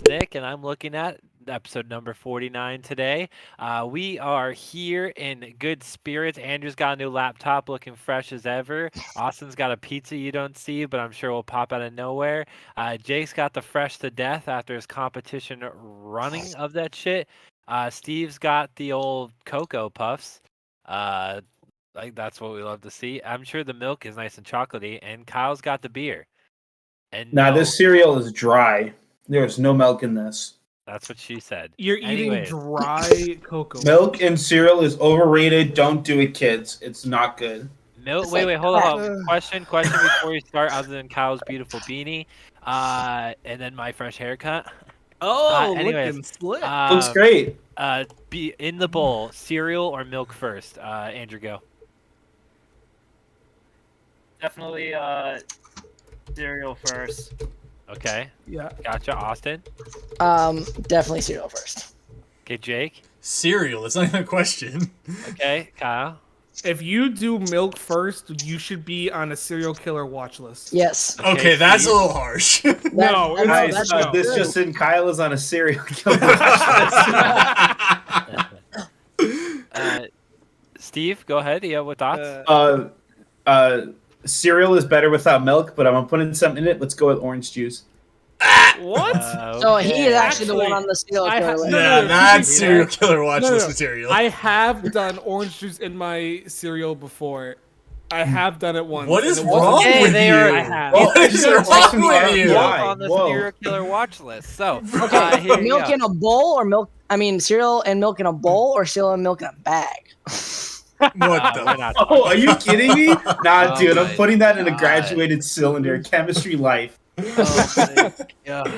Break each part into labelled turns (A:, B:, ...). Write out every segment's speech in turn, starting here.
A: Nick, and I'm looking at episode number 49 today. We are here in good spirits. Andrew's got a new laptop looking fresh as ever. Austin's got a pizza you don't see, but I'm sure will pop out of nowhere. Jake's got the fresh to death after his competition running of that shit. Steve's got the old Cocoa Puffs. Uh, like that's what we love to see. I'm sure the milk is nice and chocolatey, and Kyle's got the beer. And
B: Now,
A: no,
B: this cereal is dry. There's no milk in this.
A: that's what she said.
C: You're eating
A: Anyways.
C: dry cocoa.
B: Milk and cereal is overrated. Don't do it, kids. It's not good.
A: Milk. Wait, hold on. Question before you start. Other than Kyle's beautiful beanie, and then my fresh haircut. Anyways,
C: looking slick.
B: Looks great.
A: Be in the bowl, cereal or milk first. Andrew, go.
D: Definitely cereal first.
A: Okay,
C: Yeah.
A: gotcha. Austin.
E: Definitely cereal first.
A: Okay, Jake.
F: Cereal. That's not even a question.
A: Okay, Kyle.
C: If you do milk first, you should be on a serial killer watch list.
E: Yes.
F: Okay, that's a little harsh.
C: No,
B: Guys,
C: that's
B: this
C: true.
B: just in, Kyle is on a serial killer.
A: Steve, go ahead. You have what thoughts?
B: Cereal is better without milk, but I'm gonna put in something in it. Let's go with orange juice.
C: What?
E: So he is actually the
C: Actually,
E: one on the serial
C: I
E: killer
C: ha-
E: list.
C: no,
F: Yeah,
C: no,
F: that's
C: no,
F: serial killer watch
C: No,
F: list
C: no.
F: material.
C: I have done orange juice in my cereal before. I have done it once.
F: What
C: and
F: is
C: it wasn't-
F: wrong
A: Hey,
F: with
A: they
F: you?
A: are-
C: I have.
F: What is
B: You're
F: wrong
B: texting me
F: with you?
B: Why?
A: On the
B: Whoa.
A: serial killer watch list. So,
E: Okay,
A: here you
E: milk
A: go.
E: in a bowl or milk? I mean, cereal and milk in a bowl or cereal and milk in a bag?
F: What
A: We're
F: the?
A: not
B: Oh, are you kidding me? Nah,
A: Oh
B: dude,
A: my
B: I'm putting that in a
A: God.
B: graduated cylinder. Chemistry life.
A: Oh, my God.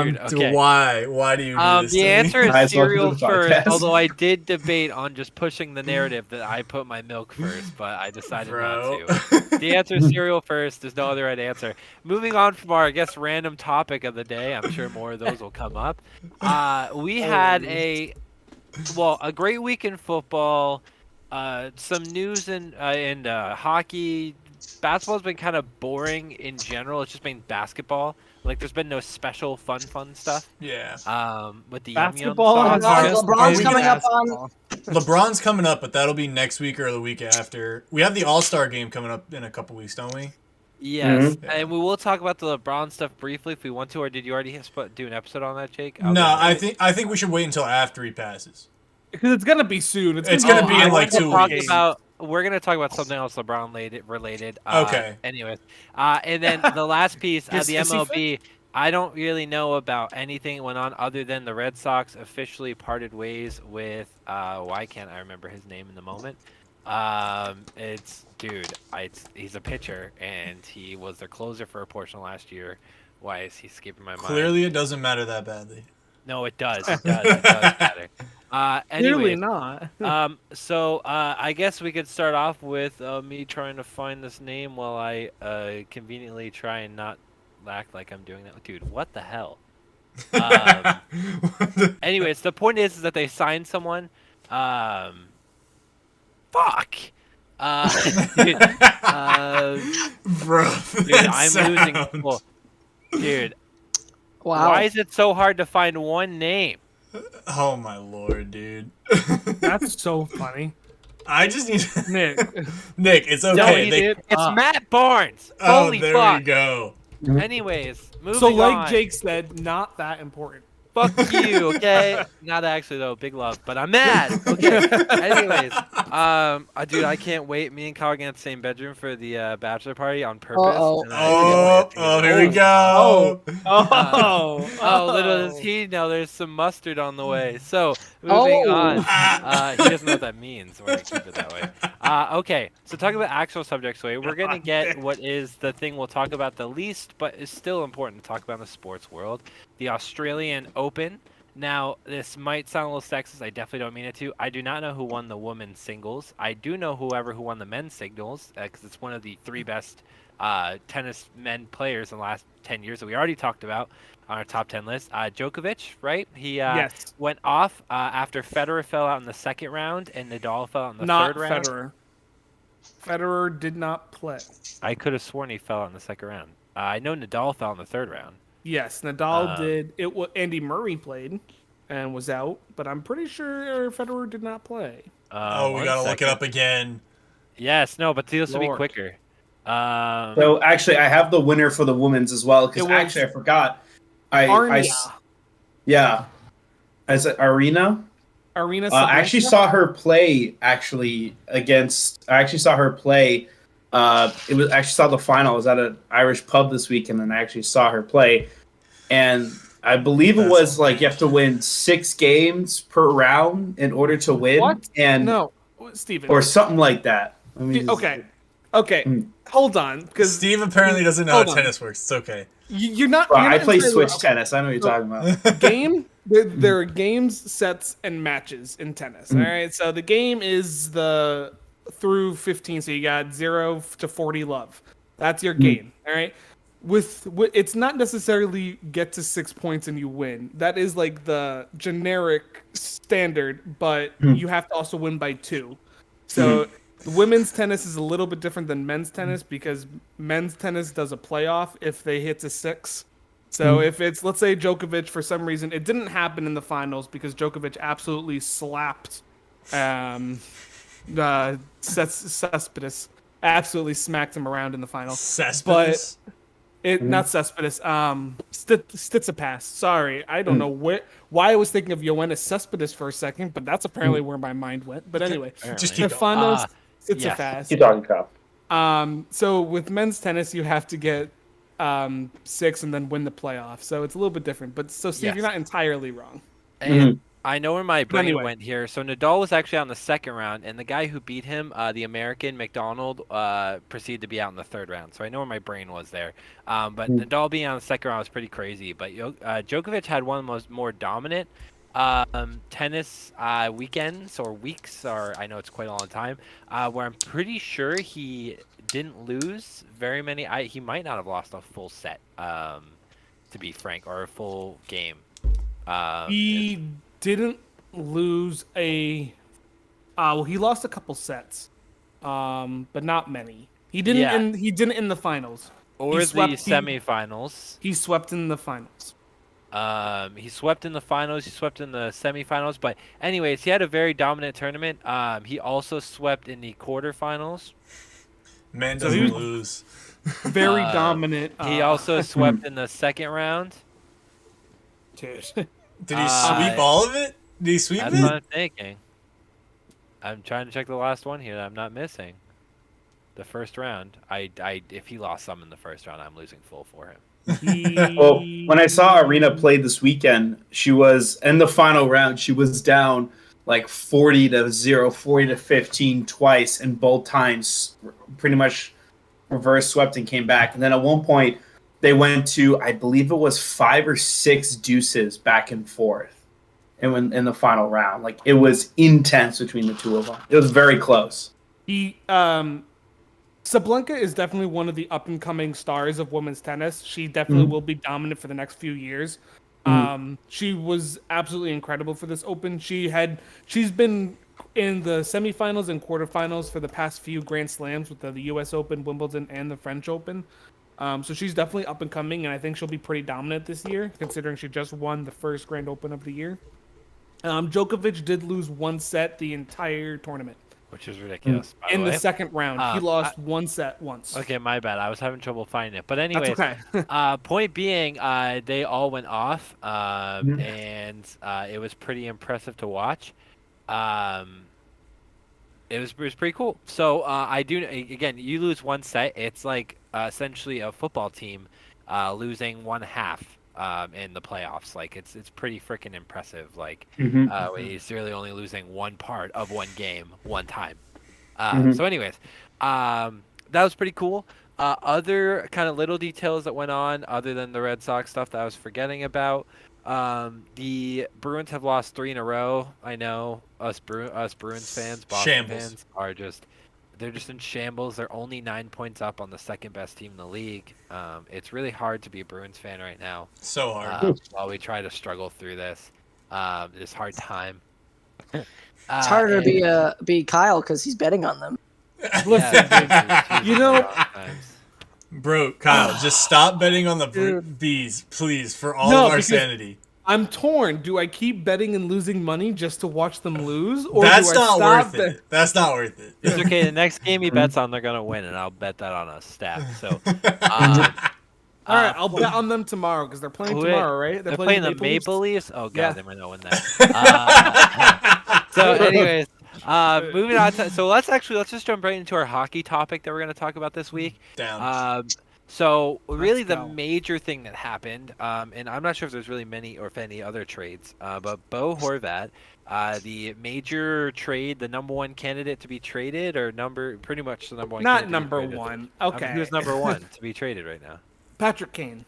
A: Dude, okay.
F: Why? Why do you do this
A: The
F: to me?
A: answer is
B: Guys, welcome to
A: cereal
B: the
A: first,
B: podcast.
A: although I did debate on just pushing the narrative that I put my milk first, but I decided
F: Bro.
A: not to. The answer is cereal first. There's no other right answer. Moving on from our, I guess, random topic of the day. I'm sure more of those will come up. We had a great week in football. Some news in hockey. Basketball's been kind of boring in general. It's just been basketball. Like, there's been no special fun stuff.
F: Yeah.
A: With the
C: Basketball
A: yum
C: and
A: sauce.
F: Yes.
E: LeBron's
F: we
E: coming
F: can
E: up on.
F: LeBron's coming up, but that'll be next week or the week after. We have the All-Star game coming up in a couple weeks, don't we?
A: Yes,
F: Mhm.
A: and we will talk about the LeBron stuff briefly if we want to, or did you already do an episode on that, Jake?
F: No, I think we should wait until after he passes.
C: Because it's gonna be soon.
F: It's gonna be in like 2 weeks.
A: We're gonna talk about something else LeBron related.
F: Okay.
A: Anyways, and then the last piece,
F: Is
A: the
F: he
A: MLB. I don't really know about anything that went on other than the Red Sox officially parted ways with. Why can't I remember his name in the moment? He's a pitcher and he was their closer for a portion of last year. Why is he skipping my mind?
F: Clearly, it doesn't matter that badly.
A: No, it does. It does matter.
C: Clearly
A: Anyways,
C: not.
A: so I guess we could start off with me trying to find this name while I conveniently try and not act like I'm doing that. Dude, what the hell? Anyways, the point is that they signed someone. Fuck. Dude,
F: Bro,
A: dude, I'm losing. People. Dude,
E: Wow.
A: why is it so hard to find one name?
F: Oh my lord, dude.
C: That's so funny.
F: I just need
C: Nick.
F: Nick, it's
A: No,
F: okay.
A: it's Matt Barnes.
F: Oh,
A: Holy
F: there
A: fuck.
F: we go.
A: Anyways, moving
C: So like
A: on.
C: Jake said, not that important.
A: Fuck you, okay? Not actually though, big love, but I'm mad. Okay. Anyways, dude, I can't wait. Me and Kyle are gonna have the same bedroom for the bachelor party on purpose.
E: Uh-oh.
A: and I can't wait to
F: Here we
A: get
F: go.
C: Oh.
A: little does he know there's some mustard on the way. So moving on. He doesn't know what that means. We're gonna keep it that way. Okay, so talking about actual subjects, we're gonna get what is the thing we'll talk about the least, but is still important to talk about in the sports world: the Australian Open. Now, this might sound a little sexist. I definitely don't mean it to. I do not know who won the women's singles. I do know who won the men's singles because it's one of the three best tennis men players in the last 10 years that we already talked about on our top 10 list. Djokovic, right? He
C: Yes.
A: went off after Federer fell out in the second round and Nadal fell out in the
C: Not
A: third round.
C: Federer. Federer did not play.
A: I could have sworn he fell out in the second round. I know Nadal fell in the third round.
C: Yes, Nadal
A: Um,
C: did. Andy Murray played and was out, but I'm pretty sure Federer did not play.
F: Oh, we
A: one
F: gotta look it
A: second.
F: up again.
A: Yes, no, but this will be
C: Lord.
A: quicker.
B: So actually, I have the winner for the women's as well because
C: It was
B: actually I forgot.
C: Arnia.
B: Yeah, is it Arena?
C: Arena
B: I actually
C: Sabalenka?
B: saw her play against. I actually saw her play. It was actually saw the final. I was at an Irish pub this weekend, and I actually saw her play. And I believe it was like you have to win 6 games per round in order to win,
C: What?
B: and
C: No, Steven.
B: or something like that. I mean,
C: Okay.
B: Mm.
C: Hold on, because
F: Steve apparently doesn't know
C: Hold
F: how
C: on.
F: tennis works. It's okay.
C: you're not.
B: Well,
C: you're
B: I
C: not
B: play
C: entirely
B: Switch
C: wrong.
B: tennis. I know what you're talking about.
C: Game. There are games, sets, and matches in tennis. All right. So the game is the through 15. So you got 0 to 40 love. That's your game. All right. With it's not necessarily get to 6 points and you win. That is like the generic standard, but you have to also win by 2. So women's tennis is a little bit different than men's tennis because men's tennis does a playoff if they hit to 6. So if it's, let's say Djokovic, for some reason, it didn't happen in the finals because Djokovic absolutely slapped Cespedes, absolutely smacked him around in the final.
F: Cespedes?
C: Not Cespedes, Tsitsipas. Sorry, I don't know why I was thinking of Joanna Cespedes for a second, but that's apparently where my mind went. But anyway,
F: Just keep going.
C: Stefanos
A: yes.
C: Tsitsipas.
B: Keep talking, Kyle.
C: So with men's tennis, you have to get 6 and then win the playoff. So it's a little bit different. But so Steve,
A: Yes.
C: you're not entirely wrong.
A: And I know where my brain
C: Anyway.
A: went here. So Nadal was actually on the second round, and the guy who beat him, the American McDonald, proceeded to be out in the third round. So I know where my brain was there. But Nadal being on the second round was pretty crazy. But Djokovic had one of the more dominant tennis weekends or weeks, or I know it's quite a long time, where I'm pretty sure he didn't lose very many. He might not have lost a full set, to be frank, or a full game.
C: He didn't lose a. Well, he lost a couple sets, but not many. He didn't.
A: Yeah.
C: He didn't in the finals.
A: Or
C: He
A: the
C: swept-
A: semifinals.
C: He swept in the finals.
A: He swept in the finals. He swept in the semifinals. But anyways, he had a very dominant tournament. He also swept in the quarterfinals.
F: Man
C: So
F: doesn't
C: he was-
F: lose.
C: Very dominant.
A: He also swept in the second round.
C: Dude.
F: Did he sweep all of it? Did he sweep
A: That's
F: it?
A: what I'm thinking. I'm trying to check the last one here that I'm not missing. The first round. If he lost some in the first round, I'm losing full for him.
B: Well, when I saw Arena play this weekend, she was in the final round. She was down like 40-0, 40-15 twice, and both times pretty much reverse swept and came back. And then at one point, they went to, I believe it was 5 or 6 deuces back and forth, and in the final round, like it was intense between the two of them. It was very close.
C: Sabalenka is definitely one of the up and coming stars of women's tennis. She definitely will be dominant for the next few years. She was absolutely incredible for this Open. She's been in the semifinals and quarterfinals for the past few Grand Slams with the U.S. Open, Wimbledon, and the French Open. So she's definitely up and coming, and I think she'll be pretty dominant this year, considering she just won the first Grand Open of the year. Djokovic did lose 1 set the entire tournament.
A: Which is ridiculous. By
C: In
A: the
C: the
A: way.
C: second round, he lost 1 set once.
A: Okay, my bad. I was having trouble finding it. But anyways,
C: That's okay.
A: point being, they all went off, and it was pretty impressive to watch. It was pretty cool. So again, you lose 1 set, it's like essentially a football team losing 1/2 in the playoffs. Like it's pretty freaking impressive. Like he's really only losing 1 part of 1 game 1 time. So anyways, that was pretty cool. Other kind of little details that went on other than the Red Sox stuff that I was forgetting about. The Bruins have lost 3 in a row. I know us Bruins fans, Boston fans are they're just in shambles. They're only 9 points up on the second best team in the league. It's really hard to be a Bruins fan right now.
F: So hard.
A: While we try to struggle through this hard time.
E: It's harder to be Kyle because he's betting on them.
C: Listen,
A: Yeah,
C: you know,
F: Bro, Kyle, just stop betting on the bees, please, for all of our
C: because
F: sanity.
C: I'm torn. Do I keep betting and losing money just to watch them lose, or
F: That's
C: do I
F: not
C: stop
F: worth it. That's not worth it.
A: It's okay. The next game he bets on, they're gonna win, and I'll bet that on a staff. So,
C: All right, I'll bet on them tomorrow because they're playing tomorrow, right?
A: They're playing the
C: Maple
A: Maple Leafs. Oh god,
C: Yeah.
A: they might not win that. So, anyways, moving on. So let's just jump right into our hockey topic that we're going to talk about this week.
F: Down.
A: So really, the
C: go.
A: major thing that happened, and I'm not sure if there's really many or if any other trades, but Bo Horvat, the major trade, the number one candidate to be traded, or pretty much the number one.
C: Not
A: candidate
C: number
A: to be traded.
C: one. Okay.
A: Who's number one to be traded right now?
C: Patrick Kane.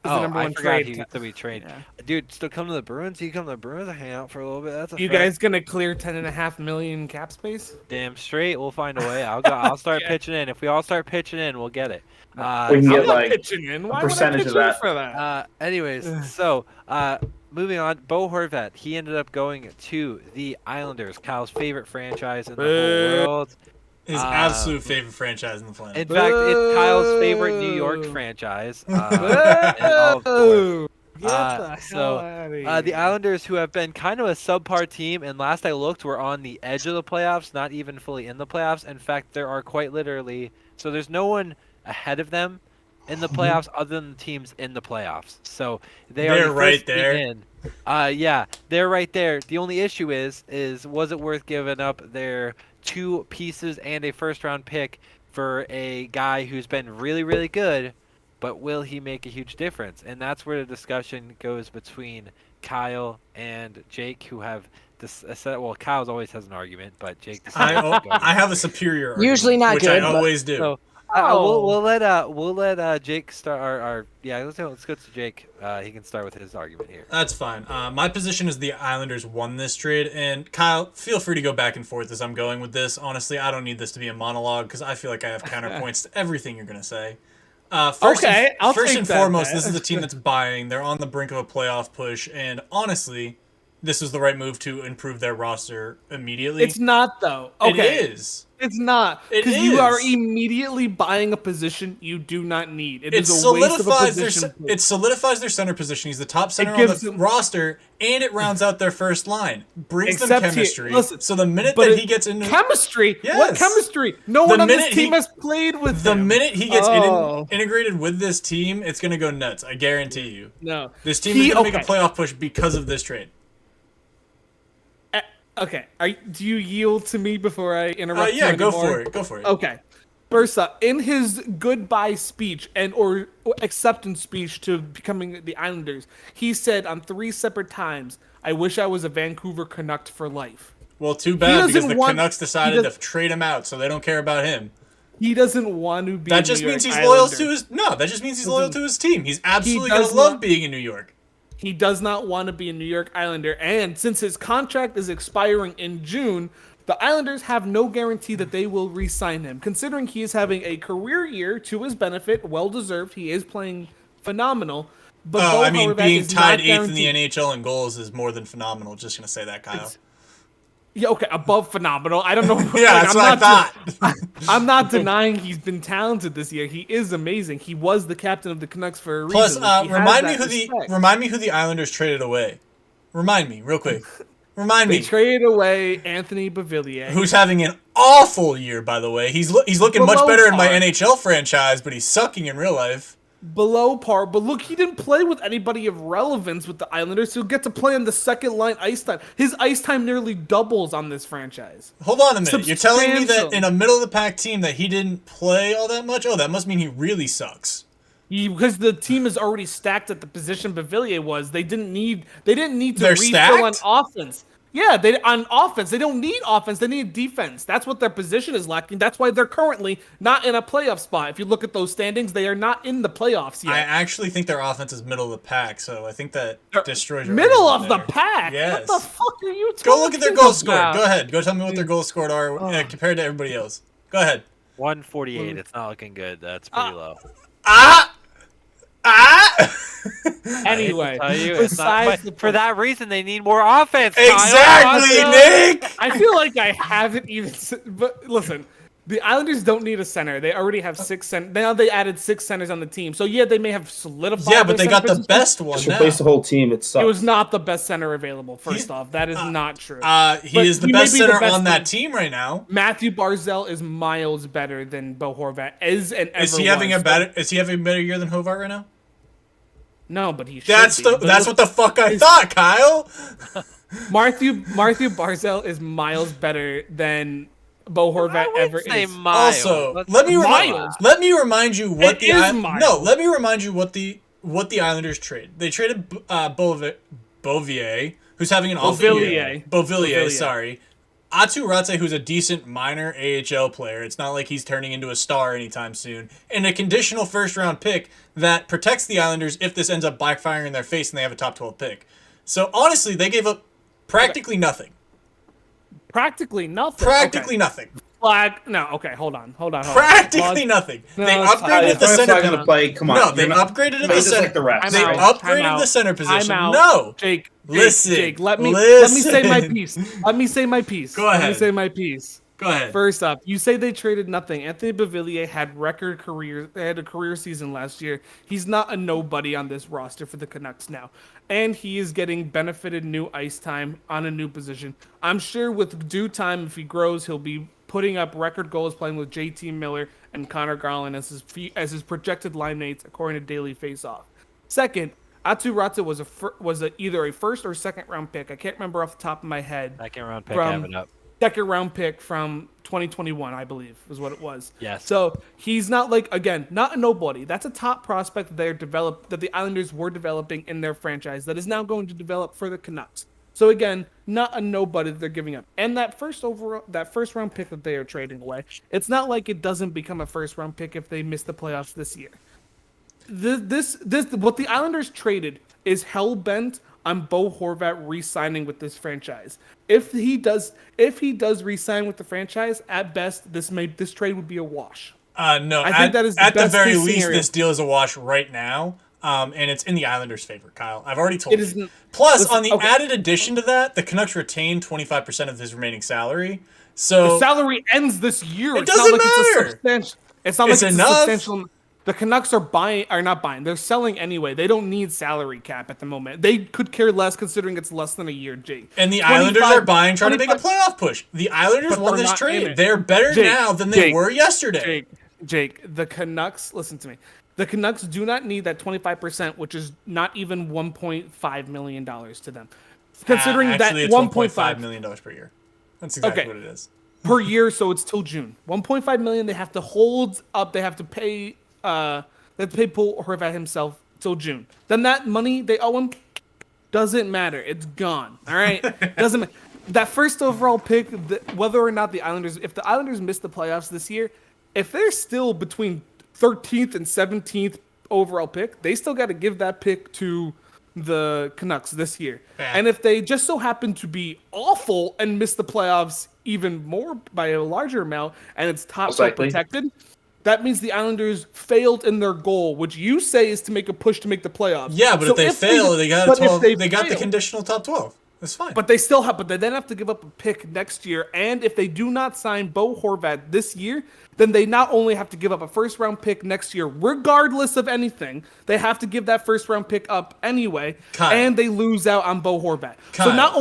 C: Is
A: Oh,
C: the number
A: I
C: one
A: forgot
C: trade.
A: he gets to be traded.
C: Yeah.
A: Dude, still come to the Bruins? You come to the Bruins and hang out for a little bit? That's a
C: You
A: fact.
C: guys gonna clear 10.5 million cap space?
A: Damn straight. We'll find a way. I'll start
C: Yeah.
A: pitching in. If we all start pitching in, we'll get it.
B: We can
C: I'm
B: get
C: not
B: like
C: pitching in. Why
B: percentage
C: would I
B: of
C: pitch
B: that.
C: in for that?
A: Anyways, so moving on, Bo Horvat, he ended up going to the Islanders, Kyle's favorite franchise in the whole world.
F: His absolute favorite franchise in the planet.
A: In fact, it's Kyle's favorite New York franchise. And all of course.
C: Get the
A: so,
C: hell out of
A: the
C: here.
A: Islanders, who have been kind of a subpar team, and last I looked, were on the edge of the playoffs, not even fully in the playoffs. In fact, there are quite literally, so there's no one ahead of them in the playoffs other than the teams in the playoffs. So they're
F: right
A: first team
F: there.
A: in. Yeah, they're right there. The only issue is was it worth giving up their 2 pieces and a first-round pick for a guy who's been really, really good, but will he make a huge difference? And that's where the discussion goes between Kyle and Jake, who have this. Well, Kyle always has an argument, but Jake.
F: I have a superior argument,
E: Usually not
F: which
E: good,
F: I
E: but-
F: always do.
A: So, we'll let Jake start. Let's go to Jake. He can start with his argument here.
F: That's fine. My position is the Islanders won this trade, and Kyle, feel free to go back and forth as I'm going with this. Honestly, I don't need this to be a monologue because I feel like I have counterpoints to everything you're gonna say. First
C: I'll
F: first
C: take
F: and
C: that,
F: foremost,
C: man.
F: this is a team that's buying. They're on the brink of a playoff push, and honestly, this was the right move to improve their roster immediately.
C: It's not though. Okay.
F: It is.
C: It's not
F: It
C: because you are
F: is.
C: immediately buying a position you do not need. It
F: It
C: is a waste of a
F: solidifies
C: position.
F: it solidifies their center position. He's the top center on
C: gives
F: the
C: them-
F: roster, and it rounds out their first line. Brings them
C: Except he-
F: chemistry.
C: listen,
F: so the minute
C: but
F: that
C: it-
F: he gets into
C: Chemistry?
F: Yes.
C: What chemistry? No
F: The
C: one on this
F: minute
C: team
F: he-
C: has played with
F: the
C: him.
F: minute he gets
C: Oh.
F: integrated with this team, it's gonna go nuts. I guarantee you.
C: No.
F: This team is gonna make a playoff push because of this trade.
C: Okay. Do you yield to me before I interrupt you
F: Yeah, go
C: anymore?
F: for it. Go for it.
C: Okay. First up, in his goodbye speech or acceptance speech to becoming the Islanders, he said on 3 separate times, "I wish I was a Vancouver Canuck for life."
F: Well, too bad because
C: doesn't
F: the
C: want-
F: Canucks
C: he
F: decided to
C: does-
F: trade him out, so they don't care about him.
C: He doesn't want to be.
F: That
C: a
F: just
C: New
F: means
C: York
F: he's loyal
C: Islander.
F: to his. No, that just means he's loyal to his team. He's absolutely
C: does
F: gonna love
C: not-
F: being in New York.
C: He does not want to be a New York Islander, and since his contract is expiring in June, the Islanders have no guarantee that they will re-sign him. Considering he is having a career year to his benefit, well deserved. He is playing phenomenal. But Bo
F: I mean,
C: Horvat
F: being
C: is
F: tied
C: not
F: 8th in the
C: guaranteed.
F: NHL in goals is more than phenomenal. Just gonna say that, Kyle.
C: Yeah, okay, above phenomenal. I don't know.
F: Yeah, that's what I thought.
C: I'm not denying he's been talented this year. He is amazing. He was the captain of the Canucks for a reason.
F: Plus,
C: He has
F: remind me
C: that
F: who
C: respect.
F: the Islanders traded away. Remind me, real quick. Remind
C: They
F: me.
C: traded away Anthony Beauvillier.
F: Who's having an awful year, by the way. He's looking much
C: Below
F: better in my
C: par.
F: NHL franchise, but he's sucking in real life.
C: Below par, but look, he didn't play with anybody of relevance with the Islanders. He'll get to play on the second line ice time. His ice time nearly doubles on this franchise.
F: Hold on a minute. You're telling me that
C: Substantial.
F: in a middle of the pack team that he didn't play all that much? Oh, that must mean he really sucks.
C: Because the team is already stacked at the position Beauvillier was. They didn't need to
F: They're
C: refill on
F: stacked?
C: offense. Yeah, on offense. They don't need offense. They need defense. That's what their position is lacking. That's why they're currently not in a playoff spot. If you look at those standings, they are not in the playoffs yet.
F: I actually think their offense is middle of the pack, so I think that destroys your
C: Middle
F: argument
C: of the
F: there.
C: pack?
F: Yes.
C: What the fuck are you talking
F: Go look at their goals scored.
C: about?
F: Go ahead. Go tell me what their goals scored are compared to everybody else. Go ahead.
A: 148. It's not looking good. That's pretty low.
C: Anyway,
A: I hate to tell you, it's not,
C: besides
A: but for that reason, they need more offense. Kyle.
F: Exactly,
C: Awesome.
F: Nick!
C: I feel like I haven't even. But listen, The Islanders don't need a center. They already have 6 centers. Now they added 6 centers on the team. So yeah, they may have solidified.
F: Yeah, but
C: their
F: they got
C: center
F: the
C: position.
F: best one
B: Just
F: now.
B: replace the whole team. It sucks.
C: It was not the best center available. First
F: He's-
C: off, that is not true.
F: He
C: But
F: is the
C: he may
F: best
C: be the
F: center
C: best
F: on that
C: one.
F: team right now.
C: Matthew Barzal is miles better than Bo Horvat is and ever
F: Is he having
C: was.
F: a better? Is he having a better year than Hobart right now?
C: No, but he should
F: That's
C: be.
F: the.
C: But
F: That's
C: look,
F: what the fuck I thought, Kyle.
C: Matthew Barzal is miles better than Bo Horvat
A: I would
C: ever
A: say
C: is.
A: miles.
F: Also,
A: Let's
F: let me
A: say
F: remind
C: miles.
F: let me remind you what
C: It
F: the
C: is miles.
F: no. Let me remind you what the Islanders trade. They traded Beauvillier, who's having an awful year.
C: Beauvillier.
F: Beauvillier, sorry. Atu Rate, who's a decent minor AHL player. It's not like he's turning into a star anytime soon. And a conditional first-round pick that protects the Islanders if this ends up backfiring in their face and they have a top 12 pick. So honestly, they gave up practically nothing.
C: Practically nothing.
F: Practically
C: Okay.
F: nothing.
C: Flag. No. Okay. Hold on.
F: Practically nothing.
C: No,
F: They
C: it's
F: upgraded
B: If
F: the
B: they're
F: center.
B: not going to play, come on.
F: No, they
B: You're not-
F: upgraded in
B: play
F: the
B: just
F: center.
B: like the refs.
F: They
C: I'm out.
F: upgraded
C: I'm out.
F: the center position.
C: I'm out.
F: No.
C: Jake.
F: Listen.
C: Jake, let me
F: Listen.
C: say my piece. Let me say my piece.
F: Go
C: Let
F: ahead.
C: me say my piece.
F: Go ahead.
C: First up, you say they traded nothing. Anthony Beauvillier had had a career season last year. He's not a nobody on this roster for the Canucks now. And he is getting benefited new ice time on a new position. I'm sure with due time, if he grows, he'll be putting up record goals playing with JT Miller and Connor Garland as his projected line mates according to Daily Faceoff. Second, Atu Rate was either a first or second round pick. I can't remember off the top of my head.
A: Second round pick, I have it up.
C: Second round pick from 2021, I believe, is what it was.
A: Yes.
C: So he's not not a nobody. That's a top prospect that the Islanders were developing in their franchise that is now going to develop for the Canucks. So again, not a nobody that they're giving up. And that first round pick that they are trading away, it's not like it doesn't become a first round pick if they miss the playoffs this year. This what the Islanders traded is hell bent on Bo Horvat re-signing with this franchise. If he does re-sign with the franchise, at best this trade would be a wash.
F: No,
C: I think that is the
F: at the
C: best
F: very
C: case
F: least,
C: scenario.
F: this deal is a wash right now. And it's in the Islanders' favor, Kyle. I've already told
C: It
F: you.
C: isn't-
F: Plus,
C: listen,
F: on the
C: okay.
F: added addition to that, the Canucks retain 25% of his remaining salary. So
C: The salary ends this year.
F: It
C: It's
F: doesn't
C: not like It's
F: matter.
C: a substantial. It's not like
F: It's
C: it's
F: enough.
C: a substantial. The Canucks are not buying. They're selling anyway. They don't need salary cap at the moment. They could care less considering it's less than a year, Jake.
F: and the Islanders are buying, trying to make a
C: 25
F: playoff push. The Islanders
C: But
F: won
C: they're
F: this
C: not in
F: trade.
C: it.
F: They're better
C: Jake,
F: now than they
C: Jake,
F: were yesterday.
C: Jake, the Canucks, listen to me. The Canucks do not need that 25%, which is not even $1.5 million to them. Considering
F: Actually,
C: that
F: it's
C: $1.5
F: $1.5 million per year. That's exactly
C: Okay.
F: what it is.
C: per year, so it's till June. $1.5 million they have to hold up. They have to pay. They have to pay Paul Horvat himself till June. Then that money they owe him doesn't matter. It's gone. All right, doesn't matter. That first overall pick, whether or not if the Islanders miss the playoffs this year, if they're still between 13th and 17th overall pick, they still got to give that pick to the Canucks this year.
F: Yeah.
C: And if they just so happen to be awful and miss the playoffs even more by a larger amount, and it's top
B: Most likely.
C: protected, that means the Islanders failed in their goal, which you say is to make a push to make the playoffs.
F: Yeah, but
C: So
F: if they fail, they got
C: but if
F: 12. They got the
C: fail-
F: conditional top 12. That's fine.
C: But they still have. But they then have to give up a pick next year. And if they do not sign Bo Horvat this year, then they not only have to give up a first round pick next year, regardless of anything, they have to give that first round pick up anyway,
F: Kyle.
C: and they lose out on Bo Horvat.
F: Kyle.
C: So not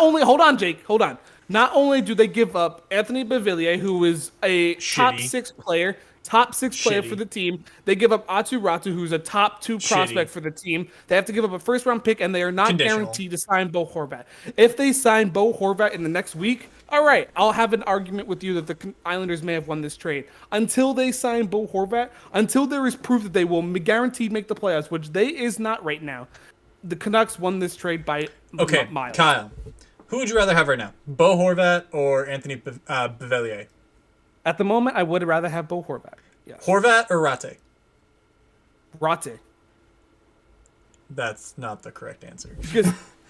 C: only hold on, Jake, hold on. Not only do they give up Anthony Beauvillier, who is a top
F: Shitty.
C: six player
F: Shitty.
C: for the team. They give up Atu Ratu, who's a top 2 prospect for the team. They have to give up a first round pick, and they are not
F: Conditional.
C: guaranteed to sign Bo Horvat. If they sign Bo Horvat in the next week, all right, I'll have an argument with you that the Islanders may have won this trade. Until they sign Bo Horvat, until there is proof that they will guaranteed make the playoffs, which they is not right now, the Canucks won this trade by
F: Okay,
C: miles.
F: Kyle, who would you rather have right now, Bo Horvat or Anthony Beauvillier?
C: At the moment, I would rather have Bo Horvat. Yes.
F: Horvat or Rate?
C: Rate.
F: That's not the correct answer.
C: Because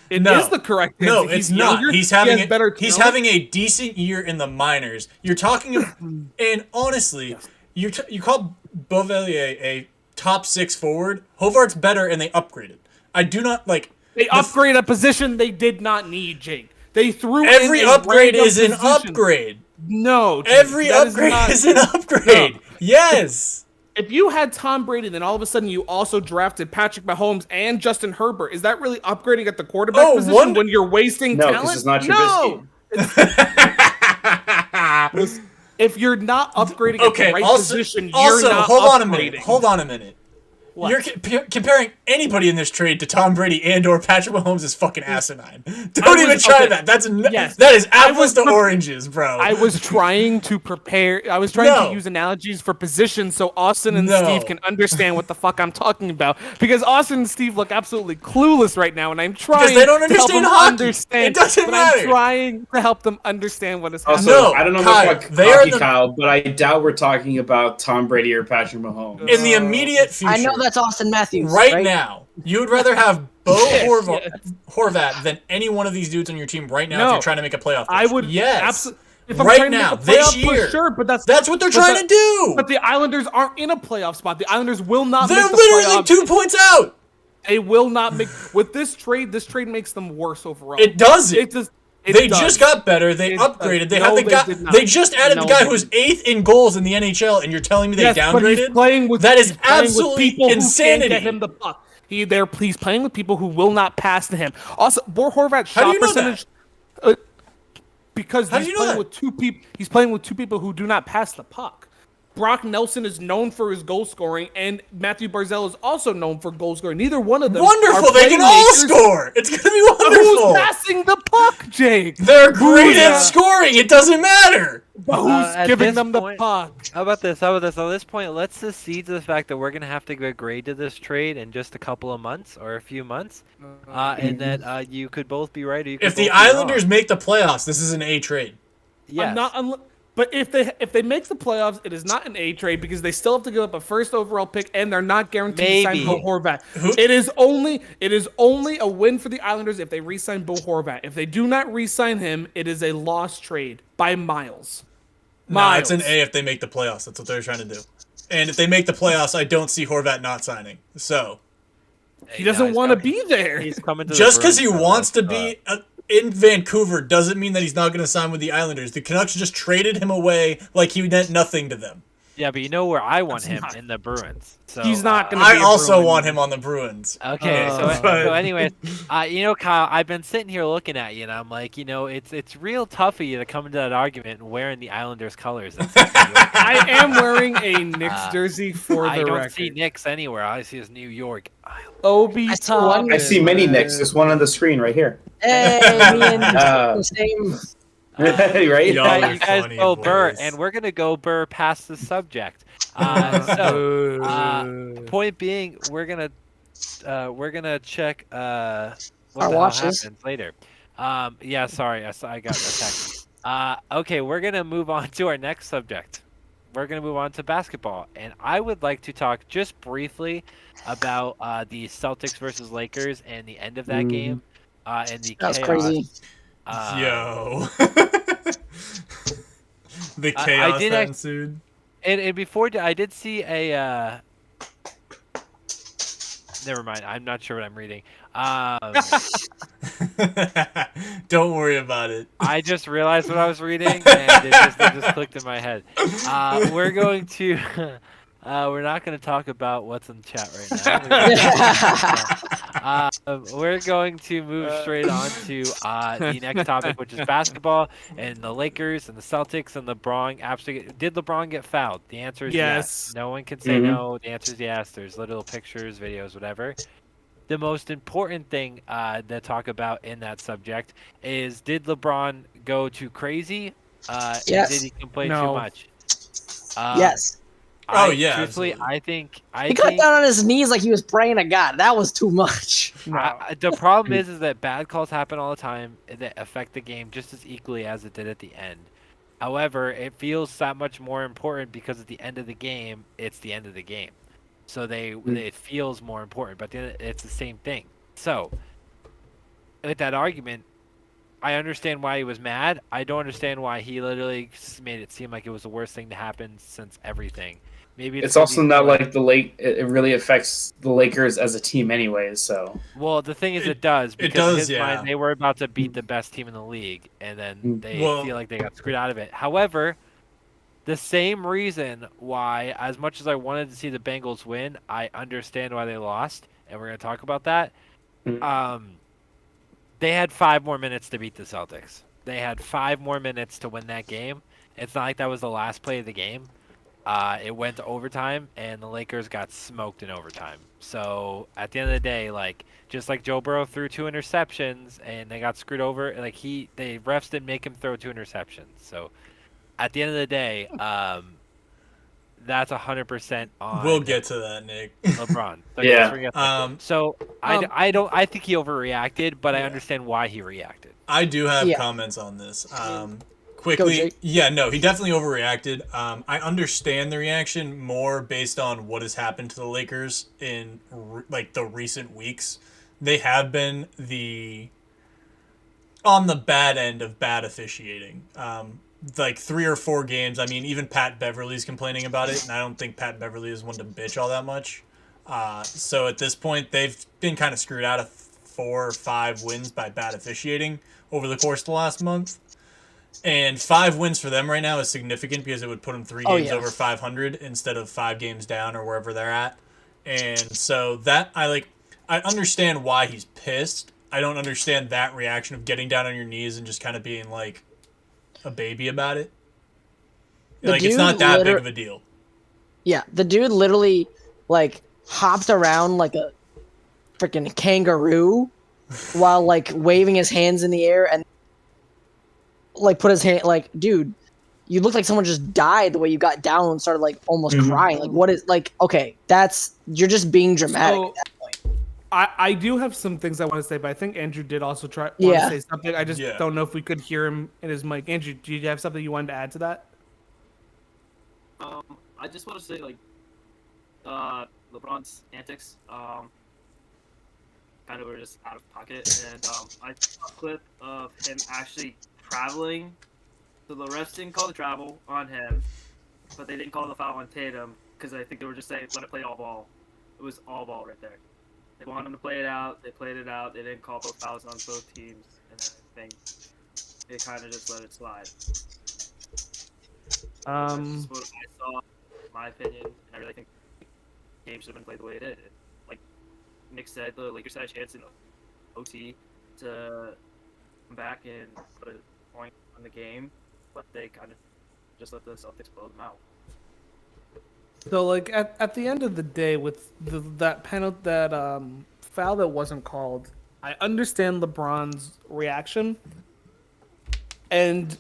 C: it is
F: No.
C: the correct answer.
F: No, it's not.
C: Younger,
F: He's
C: he has
F: having
C: better
F: he's
C: talent.
F: having a decent year in the minors. You're talking, and honestly, you called Beauvillier a top 6 forward. Hovart's better, and they upgraded. I do not like.
C: They upgrade a position they did not need, Jake. They threw
F: Every
C: in a
F: upgrade
C: random
F: is an
C: position.
F: upgrade.
C: No,
F: Every
C: that
F: upgrade
C: not-
F: is an upgrade.
C: No.
F: Yes.
C: If you had Tom Brady, then all of a sudden you also drafted Patrick Mahomes and Justin Herbert. Is that really upgrading at the quarterback position when you're wasting
B: No,
C: talent?
B: because it's not
C: No.
B: Trubisky.
C: If you're not upgrading at the right position, you're
F: also,
C: not
F: hold on a
C: upgrading.
F: minute. Hold on a minute.
C: What?
F: You're comparing anybody in this trade to Tom Brady and or Patrick Mahomes is fucking asinine. Don't even try that. That is apples to oranges, bro.
C: I was trying to prepare. I was trying to use analogies for positions so Austin and Steve can understand what the fuck I'm talking about. Because Austin and Steve look absolutely clueless right now, and I'm trying
F: because they don't
C: to help them
F: hockey.
C: understand.
F: It doesn't matter.
C: I'm trying to help them understand what is
B: Also,
C: happening.
F: No,
B: I don't know
F: Kyle,
B: much about
F: they are
B: hockey,
F: the-
B: Kyle, but I doubt we're talking about Tom Brady or Patrick Mahomes.
F: In the immediate future,
E: I know that's Austin Matthews.
F: right now, you would rather have Bo Horvat than any one of these dudes on your team right now if
C: No.
F: you're trying to make a playoff push.
C: I would
F: Yes.
C: absolutely. If I'm
F: Right
C: trying to
F: now,
C: make a
F: this
C: playoff push,
F: year.
C: sure, but that's
F: what they're trying to do.
C: But the Islanders aren't in a playoff spot. The Islanders will not
F: They're
C: make the
F: literally
C: playoffs.
F: 2 points out.
C: They will not make with this trade. This trade makes them worse overall.
F: It doesn't.
C: It does. It
F: They
C: does.
F: just got better. They
C: It
F: upgraded.
C: does.
F: They
C: No,
F: had the
C: they
F: guy.
C: did not.
F: They just added
C: No,
F: the guy
C: they
F: who's
C: didn't.
F: 8th in goals in the NHL, and you're telling me they
C: Yes, but he's
F: downgraded?
C: playing with
F: That is
C: he's playing with
F: absolutely
C: people who
F: insanity.
C: can't get him the puck. He's playing with people who will not pass to him. Also, Bo Horvat's
F: How do
C: shot
F: you know
C: percentage. Because
F: How do
C: he's
F: you know
C: playing
F: that?
C: with two people. He's playing with two people who do not pass the puck. Brock Nelson is known for his goal scoring, and Matthew Barzal is also known for goal scoring. Neither one of them.
F: Wonderful.
C: Are
F: They can all
C: playmakers.
F: score. It's gonna be
C: Who's
F: wonderful.
C: passing the puck, Jake?
F: They're great
C: Who's,
F: at scoring. It doesn't matter.
C: Who's
A: at
C: giving
A: this
C: them
A: point-
C: the puck?
A: How about this? At this point, let's secede to the fact that we're gonna have to give a grade to this trade in just a couple of months or a few months, and that you could both be right. Or you could
F: If the
A: both be wrong.
F: Islanders make the playoffs, this is an A trade.
A: yes.
C: But if they make the playoffs, it is not an A trade because they still have to give up a first overall pick, and they're not guaranteed to
A: Maybe.
C: sign Bo Horvat. It is only a win for the Islanders if they re-sign Bo Horvat. If they do not re-sign him, it is a lost trade by miles.
F: No, it's an A if they make the playoffs. That's what they're trying to do. And if they make the playoffs, I don't see Horvat not signing. So
C: He doesn't want to be there.
A: He's coming to
F: just
A: because
F: because he wants to be in Vancouver doesn't mean that he's not going to sign with the Islanders. The Canucks just traded him away like he meant nothing to them.
A: Yeah, but you know where I want him
C: not-
A: in the Bruins. So
C: He's not going to.
F: I also want him on the Bruins.
A: Okay,
F: but-
A: so anyways, Kyle, I've been sitting here looking at you, and I'm like, it's real tough of you to come into that argument wearing the Islanders colors.
C: I am wearing a Knicks jersey for
A: I
C: the
A: don't
C: record.
A: see Knicks anywhere. All I see is New York.
C: Obi
E: I see one.
B: I see many Knicks. There's one on the screen right here.
E: Hey, me and the same.
B: Right?
F: Y'all are
A: You guys
F: funny,
A: go Burr,
F: boys.
A: and we're gonna go Burr past the subject. Point being, we're gonna check what
E: Our
A: the hell
E: watches.
A: happens later. Yeah, sorry, I got a text. Okay, we're gonna move on to our next subject. We're gonna move on to basketball, and I would like to talk just briefly about the Celtics versus Lakers and the end of that game, and the
E: That was
A: chaos.
E: crazy.
F: Yo. The chaos
A: did
F: that
A: act-
F: ensued.
A: And before I did see a. Never mind. I'm not sure what I'm reading.
F: Don't worry about it.
A: I just realized what I was reading, and it just clicked in my head. We're going to. We're not going to talk about what's in the chat right now. We're going to move straight on to the next topic, which is basketball and the Lakers and the Celtics and LeBron. Absolutely, did LeBron get fouled? The answer is yes. No one can say no. The answer is yes. There's little pictures, videos, whatever. The most important thing to talk about in that subject is: did LeBron go too crazy?
E: Yes.
A: And did he complain too
C: No.
A: much?
E: Yes.
F: Yeah,
A: Truthfully,
F: absolutely.
A: I think
E: He got down on his knees like he was praying to God. That was too much.
A: the problem is that bad calls happen all the time that affect the game just as equally as it did at the end. However, it feels that much more important because at the end of the game, it's the end of the game. So it feels more important, but then it's the same thing. So, with that argument, I understand why he was mad. I don't understand why he literally made it seem like it was the worst thing to happen since everything. Maybe
B: It's
A: 'cause
B: also
A: he's
B: not
A: like,
B: like it really affects the Lakers as a team anyways. So
A: well, the thing is, it does because in
F: does,
A: his
F: yeah.
A: mind they were about to beat the best team in the league, and then they
F: Well-
A: feel like they got screwed out of it. However, the same reason why, as much as I wanted to see the Bengals win, I understand why they lost, and we're going to talk about that.
B: Mhm.
A: They had 5 more minutes to beat the Celtics. They had 5 more minutes to win that game. It's not like that was the last play of the game. It went to overtime, and the Lakers got smoked in overtime. So at the end of the day, like just like Joe Burrow threw 2 interceptions and they got screwed over, like the refs didn't make him throw 2 interceptions. So at the end of the day, that's 100% on.
F: We'll get to that, Nick.
A: LeBron. So
B: Yeah.
A: yes, we're gonna get there. So I don't. I think he overreacted, but I
F: Yeah.
A: understand why he reacted.
F: I do have
E: Yeah.
F: comments on this. Quickly,
E: Jake.
F: yeah, no, he definitely overreacted. I understand the reaction more based on what has happened to the Lakers in like the recent weeks. They have been on the bad end of bad officiating. Like 3 or 4 games. I mean, even Pat Beverly's complaining about it, and I don't think Pat Beverly is one to bitch all that much. So at this point, they've been kind of screwed out of 4 or 5 wins by bad officiating over the course of the last month. And 5 wins for them right now is significant because it would put them 3 games
E: yes.
F: over 500 instead of 5 games down or wherever they're at. And so that I understand why he's pissed. I don't understand that reaction of getting down on your knees and just kind of being like a baby about it. Like it's not that big of a deal.
E: Yeah, the dude literally like hopped around like a freaking kangaroo while like waving his hands in the air and like put his hand like, dude, you look like someone just died the way you got down and started like almost crying. Like, what is like? Okay, you're just being dramatic
C: So-
E: at that point.
C: I do have some things I want to say, but I think Andrew did also want
E: Yeah.
C: to say something. I just
F: Yeah.
C: don't know if we could hear him in his mic. Andrew, do you have something you wanted to add to that?
G: I just want to say like LeBron's antics kind of were just out of pocket, and I saw a clip of him actually traveling, so the refs didn't call the travel on him, but they didn't call the foul on Tatum because I think they were just saying let it play all ball. It was all ball right there. They wanted him to play it out. They played it out. They didn't call both fouls on both teams, and I think they kind of just let it slide. That's just what I saw, in my opinion, and I really think the game should have been played the way it did. Like Nick said, the Lakers had a chance in OT to come back and put a point on the game, but they kind of just let the Celtics blow them out.
C: So like at the end of the day, with that penalty, that foul that wasn't called, I understand LeBron's reaction, and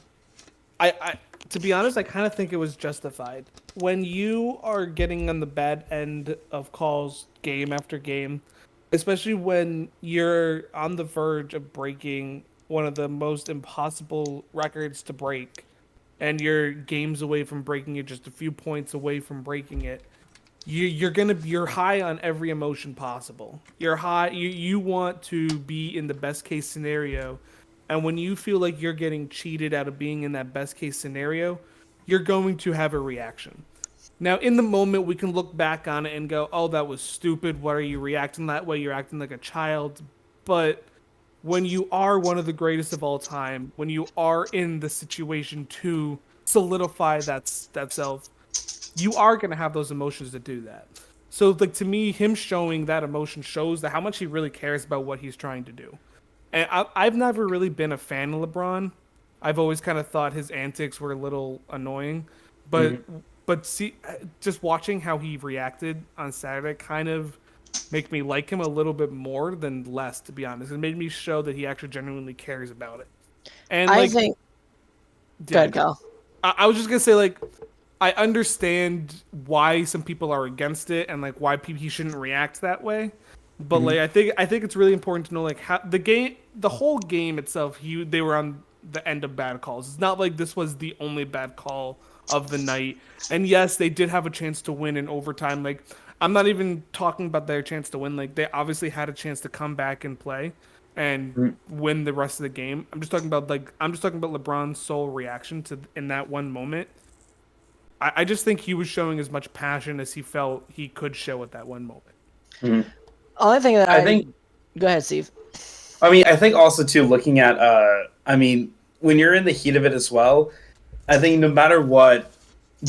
C: I to be honest, I kind of think it was justified. When you are getting on the bad end of calls game after game, especially when you're on the verge of breaking one of the most impossible records to break, and you're games away from breaking it, just a few points away from breaking it, you're high on every emotion possible. You're high. You want to be in the best case scenario, and when you feel like you're getting cheated out of being in that best case scenario, you're going to have a reaction. Now, in the moment, we can look back on it and go, "Oh, that was stupid. Why are you reacting that way? You're acting like a child." But when you are one of the greatest of all time, when you are in the situation to solidify that self, you are going to have those emotions to do that. So, like, to me, him showing that emotion shows that how much he really cares about what he's trying to do. And I've never really been a fan of LeBron. I've always kind of thought his antics were a little annoying, but see, just watching how he reacted on Saturday kind of make me like him a little bit more than less, to be honest. It made me show that he actually genuinely cares about it. And
E: I
C: like,
E: think. Go ahead, Kyle.
C: I was just gonna say, like, I understand why some people are against it and like why he shouldn't react that way. But like, I think it's really important to know like how the whole game itself, they were on the end of bad calls. It's not like this was the only bad call of the night. And yes, they did have a chance to win in overtime. Like, I'm not even talking about their chance to win. Like, they obviously had a chance to come back and play. and win the rest of the game. I'm just talking about LeBron's sole reaction to in that one moment. I just think he was showing as much passion as he felt he could show at that one moment.
E: Only thing that
B: I think.
E: Go ahead, Steve.
B: I mean, I think also too looking at. I mean, when you're in the heat of it as well, I think no matter what,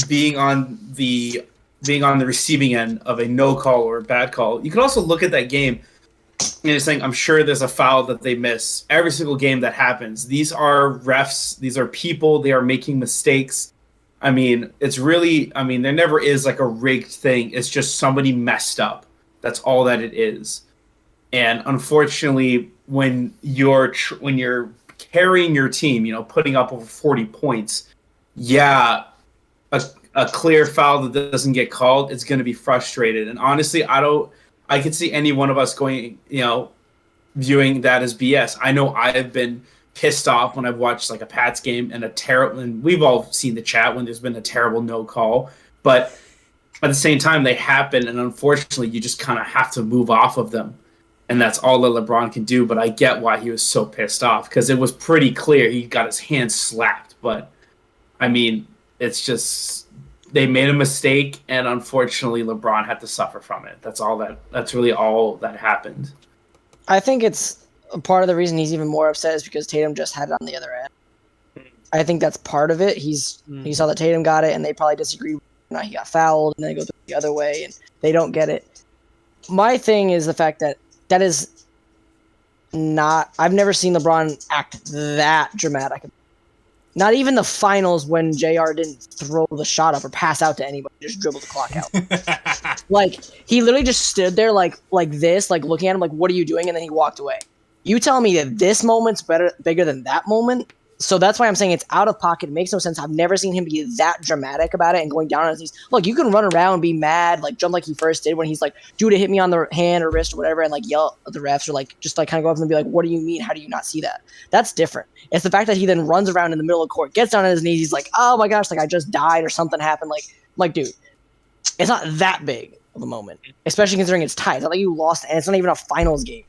B: being on the receiving end of a no call or a bad call, you can also look at that game and just think, I'm sure there's a foul that they miss every single game that happens. These are refs. These are people. They are making mistakes. I mean, it's really. I mean, there never is like a rigged thing. It's just somebody messed up. That's all that it is. And unfortunately, when you're carrying your team, putting up over 40 points, a clear foul that doesn't get called, it's going to be frustrated. And honestly, I could see any one of us going, viewing that as BS. I know I have been pissed off when I've watched like a Pats game and we've all seen the chat when there's been a terrible no call, but at the same time they happen, and unfortunately you just kind of have to move off of them. And that's all that LeBron can do. But I get why he was so pissed off, because it was pretty clear he got his hand slapped. But, I mean, it's just they made a mistake, and unfortunately LeBron had to suffer from it. That's really all that happened.
E: I think it's part of the reason he's even more upset is because Tatum just had it on the other end. I think that's part of it. He saw that Tatum got it, and they probably disagree whether or not he got fouled, and then they go the other way, and they don't get it. My thing is the fact that is not. I've never seen LeBron act that dramatic. Not even the finals when JR didn't throw the shot up or pass out to anybody, just dribbled the clock out. Like he literally just stood there like this, like looking at him, like, "What are you doing?" And then he walked away. You tell me that this moment's bigger than that moment? So that's why I'm saying it's out of pocket. It makes no sense. I've never seen him be that dramatic about it and going down on his knees. Look, you can run around and be mad, like jump like he first did when he's like, dude, hit me on the hand or wrist or whatever, and like yell at the refs or like just like kind of go up and be like, what do you mean? How do you not see that? That's different. It's the fact that he then runs around in the middle of the court, gets down on his knees, he's like, oh my gosh, like I just died or something happened. Like dude, it's not that big of a moment, especially considering it's tied. It's not like you lost and it's not even a finals game.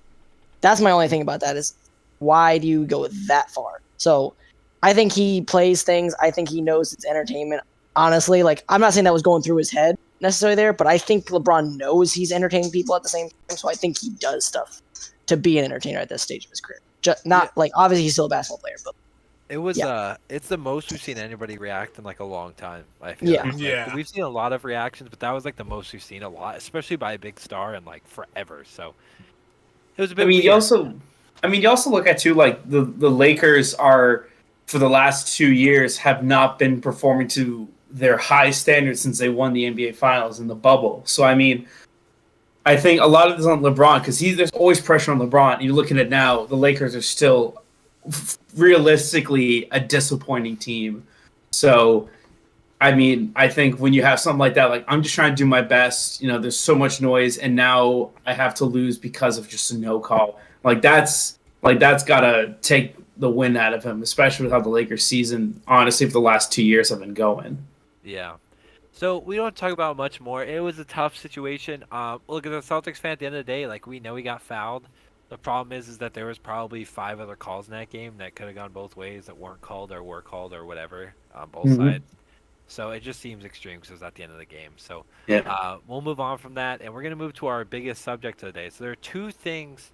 E: That's my only thing about that is why do you go that far? So I think he plays things. I think he knows it's entertainment. Honestly, like I'm not saying that was going through his head necessarily there, but I think LeBron knows he's entertaining people at the same time. So I think he does stuff to be an entertainer at this stage of his career. Just not like obviously he's still a basketball player, but
A: it was it's the most we've seen anybody react in like a long time. I feel like we've seen a lot of reactions, but that was like the most we've seen a lot, especially by a big star in like forever. So it was a bit.
B: You also look at too like the Lakers are. For the last 2 years have not been performing to their high standards since they won the NBA Finals in the bubble. So, I mean, I think a lot of this on LeBron because there's always pressure on LeBron. You're looking at now, the Lakers are still realistically a disappointing team. So, I mean, I think when you have something like that, like I'm just trying to do my best. There's so much noise, and now I have to lose because of just a no call. That's got to take the win out of him, especially with how the Lakers season, honestly, for the last 2 years have been going.
A: Yeah. So we don't talk about much more. It was a tough situation. Look, as a Celtics fan, at the end of the day, like we know he got fouled. The problem is that there was probably 5 other calls in that game that could have gone both ways that weren't called or were called or whatever on both sides. So it just seems extreme because it was at the end of the game. So we'll move on from that, and we're going to move to our biggest subject of the day. So there are 2 things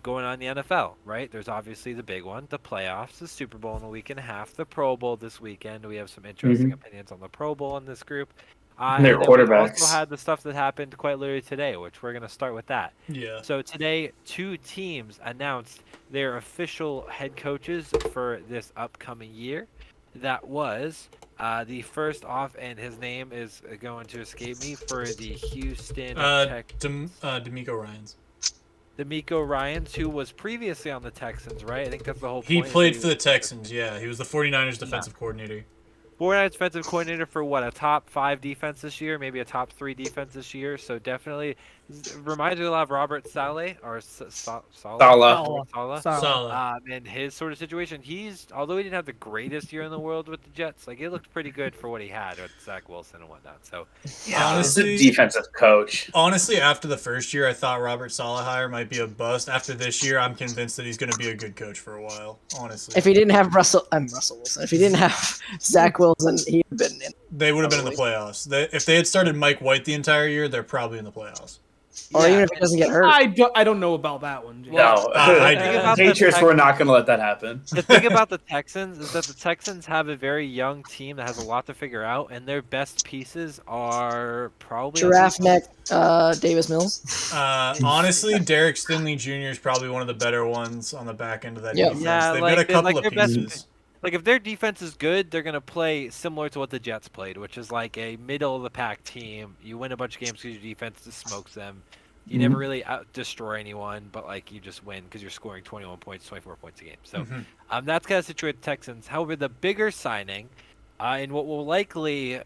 A: going on in the NFL, right? There's obviously the big one, the playoffs, the Super Bowl in a week and a half, the Pro Bowl this weekend. We have some interesting opinions on the Pro Bowl in this group.
B: And their quarterbacks.
A: We also had the stuff that happened quite literally today, which we're going to start with that.
F: Yeah.
A: So today, 2 teams announced their official head coaches for this upcoming year. That was the first off, and his name is going to escape me, for the Houston Texans.
F: DeMeco Ryans.
A: DeMeco Ryans, who was previously on the Texans, right? I think that's the whole point.
F: He played for the Texans, yeah. He was the 49ers defensive coordinator.
A: 49ers defensive coordinator for what, a top 5 defense this year, maybe a top 3 defense this year. So definitely Reminds me a lot of Robert Saleh or Saleh.
C: Salah.
A: In his sort of situation, although he didn't have the greatest year in the world with the Jets, like it looked pretty good for what he had with Zach Wilson and whatnot. So,
B: Yeah, honestly, this is a defensive coach.
F: Honestly, after the first year, I thought Robert Saleh hire might be a bust. After this year, I'm convinced that he's going to be a good coach for a while. Honestly,
E: If he didn't have Russell Wilson, if he didn't have Zach Wilson, he'd have been in.
F: they would have been in the playoffs. If they had started Mike White the entire year, they're probably in the playoffs.
E: Or even if he doesn't get hurt.
C: I don't know about that one. Jay.
B: No,
F: I do.
B: Patriots were not going to let that happen.
A: The thing about the Texans is that the Texans have a very young team that has a lot to figure out, and their best pieces are probably
E: Giraffe neck, Davis Mills.
F: Honestly, Derek Stingley Jr. is probably one of the better ones on the back end of that
E: Yep.
F: defense.
A: Yeah,
F: They've
A: like,
F: got a couple
A: like
F: of
A: their
F: pieces.
A: best. Like if their defense is good, they're gonna play similar to what the Jets played, which is like a middle of the pack team. You win a bunch of games because your defense just smokes them. You never really destroy anyone, but like you just win because you're scoring 21 points, 24 points a game. So that's kind of situated the Texans. However, the bigger signing, and what will likely,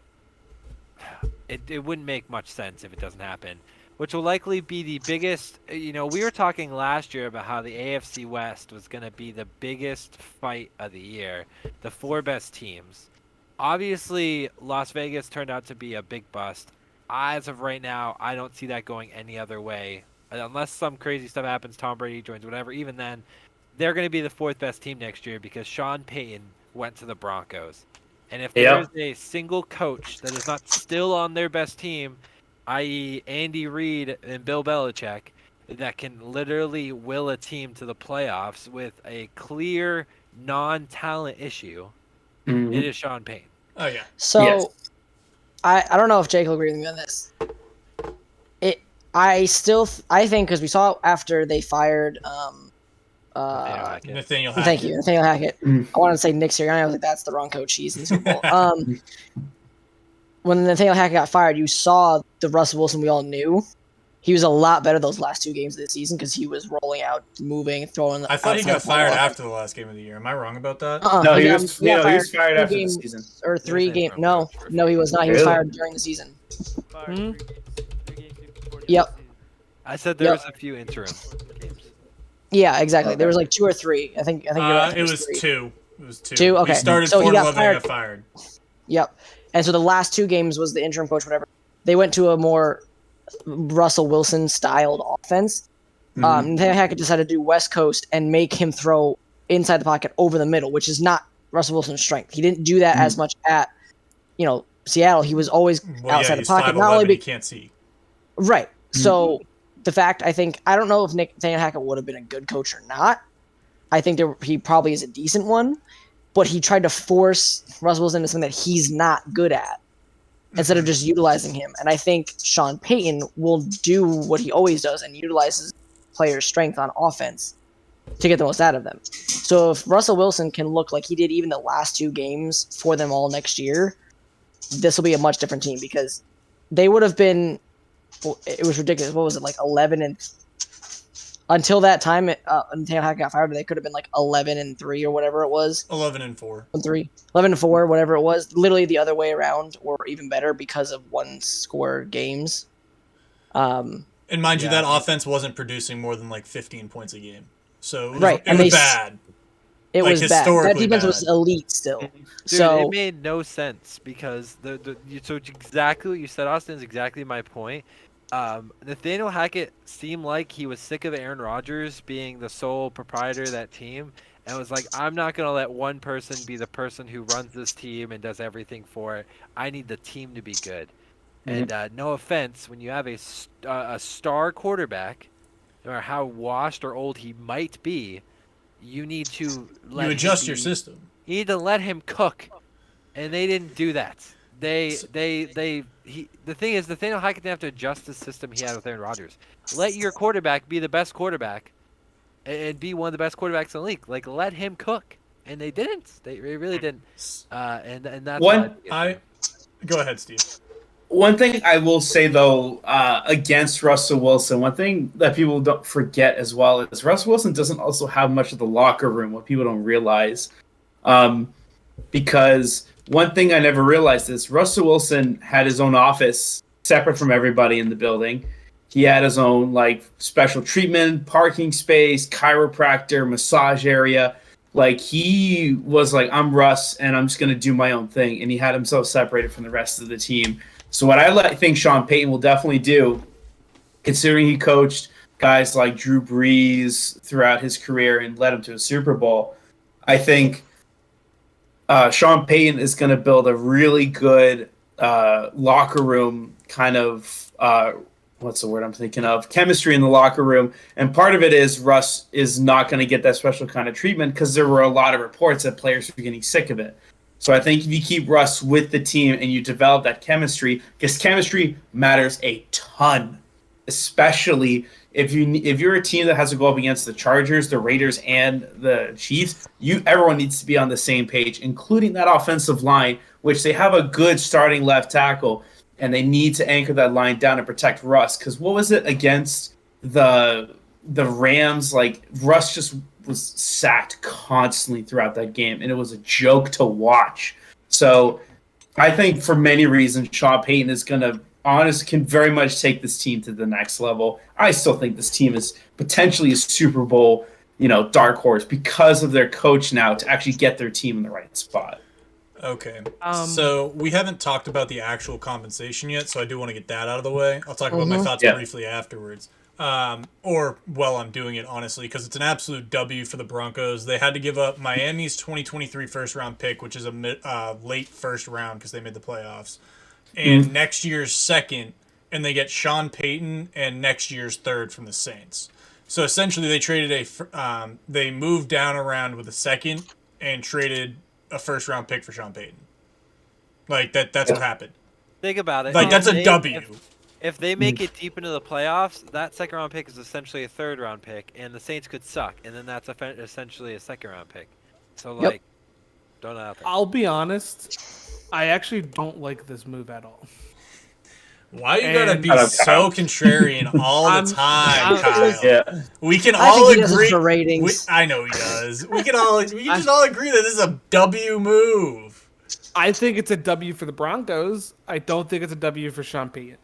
A: it wouldn't make much sense if it doesn't happen, which will likely be the biggest. We were talking last year about how the AFC West was going to be the biggest fight of the year, the 4 best teams. Obviously, Las Vegas turned out to be a big bust. As of right now, I don't see that going any other way. Unless some crazy stuff happens, Tom Brady joins, whatever, even then, they're going to be the 4th best team next year because Sean Payton went to the Broncos. And if there's a single coach that is not still on their best team, i.e. Andy Reid and Bill Belichick, that can literally will a team to the playoffs with a clear non-talent issue, it is Sean Payton.
F: Oh, yeah.
E: So, I don't know if Jake will agree with me on this. I think because we saw after they fired
F: Nathaniel Hackett.
E: Thank you, Nathaniel Hackett. I wanted to say Nick Sirianni. I was like, that's the wrong coach. He's in the Super Bowl. When Nathaniel Hackett got fired, you saw the Russell Wilson we all knew. He was a lot better those last 2 games of the season because he was rolling out, moving, throwing.
F: I thought he got fired after the last game of the year. Am I wrong about that?
B: No, he was fired after the season.
E: Or 3 games. No, he was not. He was fired during the season. Yep.
A: I said there was a few interim games.
E: Yeah, exactly. There was like 2 or 3. I think. You're right.
F: It was 2. It was 2.
E: 2. Okay.
F: He started
E: so
F: 4
E: he
F: and
E: got
F: 11 and got fired.
E: Yep. And so the last 2 games was the interim coach, whatever. They went to a more Russell Wilson styled offense. Nathaniel Hackett decided to do West Coast and make him throw inside the pocket over the middle, which is not Russell Wilson's strength. He didn't do that as much at, Seattle. He was always outside the pocket. Not only
F: he can't see.
E: Right. So the fact, I don't know if Nathaniel Hackett would have been a good coach or not. I think he probably is a decent one, but he tried to force Russell Wilson into something that he's not good at instead of just utilizing him. And I think Sean Payton will do what he always does and utilizes players' strength on offense to get the most out of them. So if Russell Wilson can look like he did even the last 2 games for them all next year, this will be a much different team because they would have been, it was ridiculous. What was it, like 11 and until that time, Nathaniel Hackett got fired, they could have been like 11-3 or whatever it was.
F: 11-4.
E: 11-4, whatever it was. Literally the other way around, or even better because of 1-score games.
F: And mind you, that offense wasn't producing more than like 15 points a game, so it was bad.
E: It was bad. That defense was elite still.
A: Dude,
E: so
A: it made no sense because so exactly what you said, Austin, is exactly my point. Nathaniel Hackett seemed like he was sick of Aaron Rodgers being the sole proprietor of that team and was like, I'm not going to let one person be the person who runs this team and does everything for it. I need the team to be good. And no offense, when you have a star quarterback, no matter how washed or old he might be, you need to
F: adjust your system.
A: You need to let him cook. And they didn't do that. The thing is, Nathaniel Hackett didn't have to adjust the system he had with Aaron Rodgers. Let your quarterback be the best quarterback, and be one of the best quarterbacks in the league. Like, let him cook, and they didn't. They really didn't. And that's
F: Go ahead, Steve.
B: One thing I will say though, against Russell Wilson, one thing that people don't forget as well is Russell Wilson doesn't also have much of the locker room. What people don't realize, because. One thing I never realized is Russell Wilson had his own office separate from everybody in the building. He had his own like special treatment, parking space, chiropractor, massage area. Like he was like, I'm Russ, and I'm just gonna do my own thing. And he had himself separated from the rest of the team. So what think Sean Payton will definitely do, considering he coached guys like Drew Brees throughout his career and led him to a Super Bowl, I think Sean Payton is going to build a really good locker room kind of what's the word I'm thinking of? Chemistry in the locker room. And part of it is Russ is not going to get that special kind of treatment because there were a lot of reports that players were getting sick of it. So I think if you keep Russ with the team and you develop that chemistry, because chemistry matters a ton, especially if you're a team that has to go up against the Chargers, the Raiders, and the Chiefs, everyone needs to be on the same page, including that offensive line, which they have a good starting left tackle, and they need to anchor that line down and protect Russ. Because what was it against the Rams? Like Russ just was sacked constantly throughout that game, and it was a joke to watch. So I think for many reasons, Sean Payton is going to can very much take this team to the next level. I still think this team is potentially a Super Bowl, dark horse because of their coach now to actually get their team in the right spot.
F: Okay. So we haven't talked about the actual compensation yet, so I do want to get that out of the way. I'll talk about my thoughts briefly afterwards. Or while I'm doing it, honestly, because it's an absolute W for the Broncos. They had to give up Miami's 2023 first-round pick, which is a late first round because they made the playoffs, and next year's second, and they get Sean Payton and next year's third from the Saints. So essentially, they traded they moved down around with a second and traded a first-round pick for Sean Payton. Like that's what happened.
A: Think about it.
F: Like that's a W.
A: If they make it deep into the playoffs, that second-round pick is essentially a third-round pick, and the Saints could suck, and then that's essentially a second-round pick. So, like, don't know out there.
C: I'll be honest, I actually don't like this move at all.
F: Why you gotta be so contrarian all the time, Kyle?
B: Yeah.
F: We can
E: I
F: all
E: think he does it
F: agree.
E: for ratings.
F: I know he does. We can just all agree that this is a W move.
C: I think it's a W for the Broncos. I don't think it's a W for Sean Payton.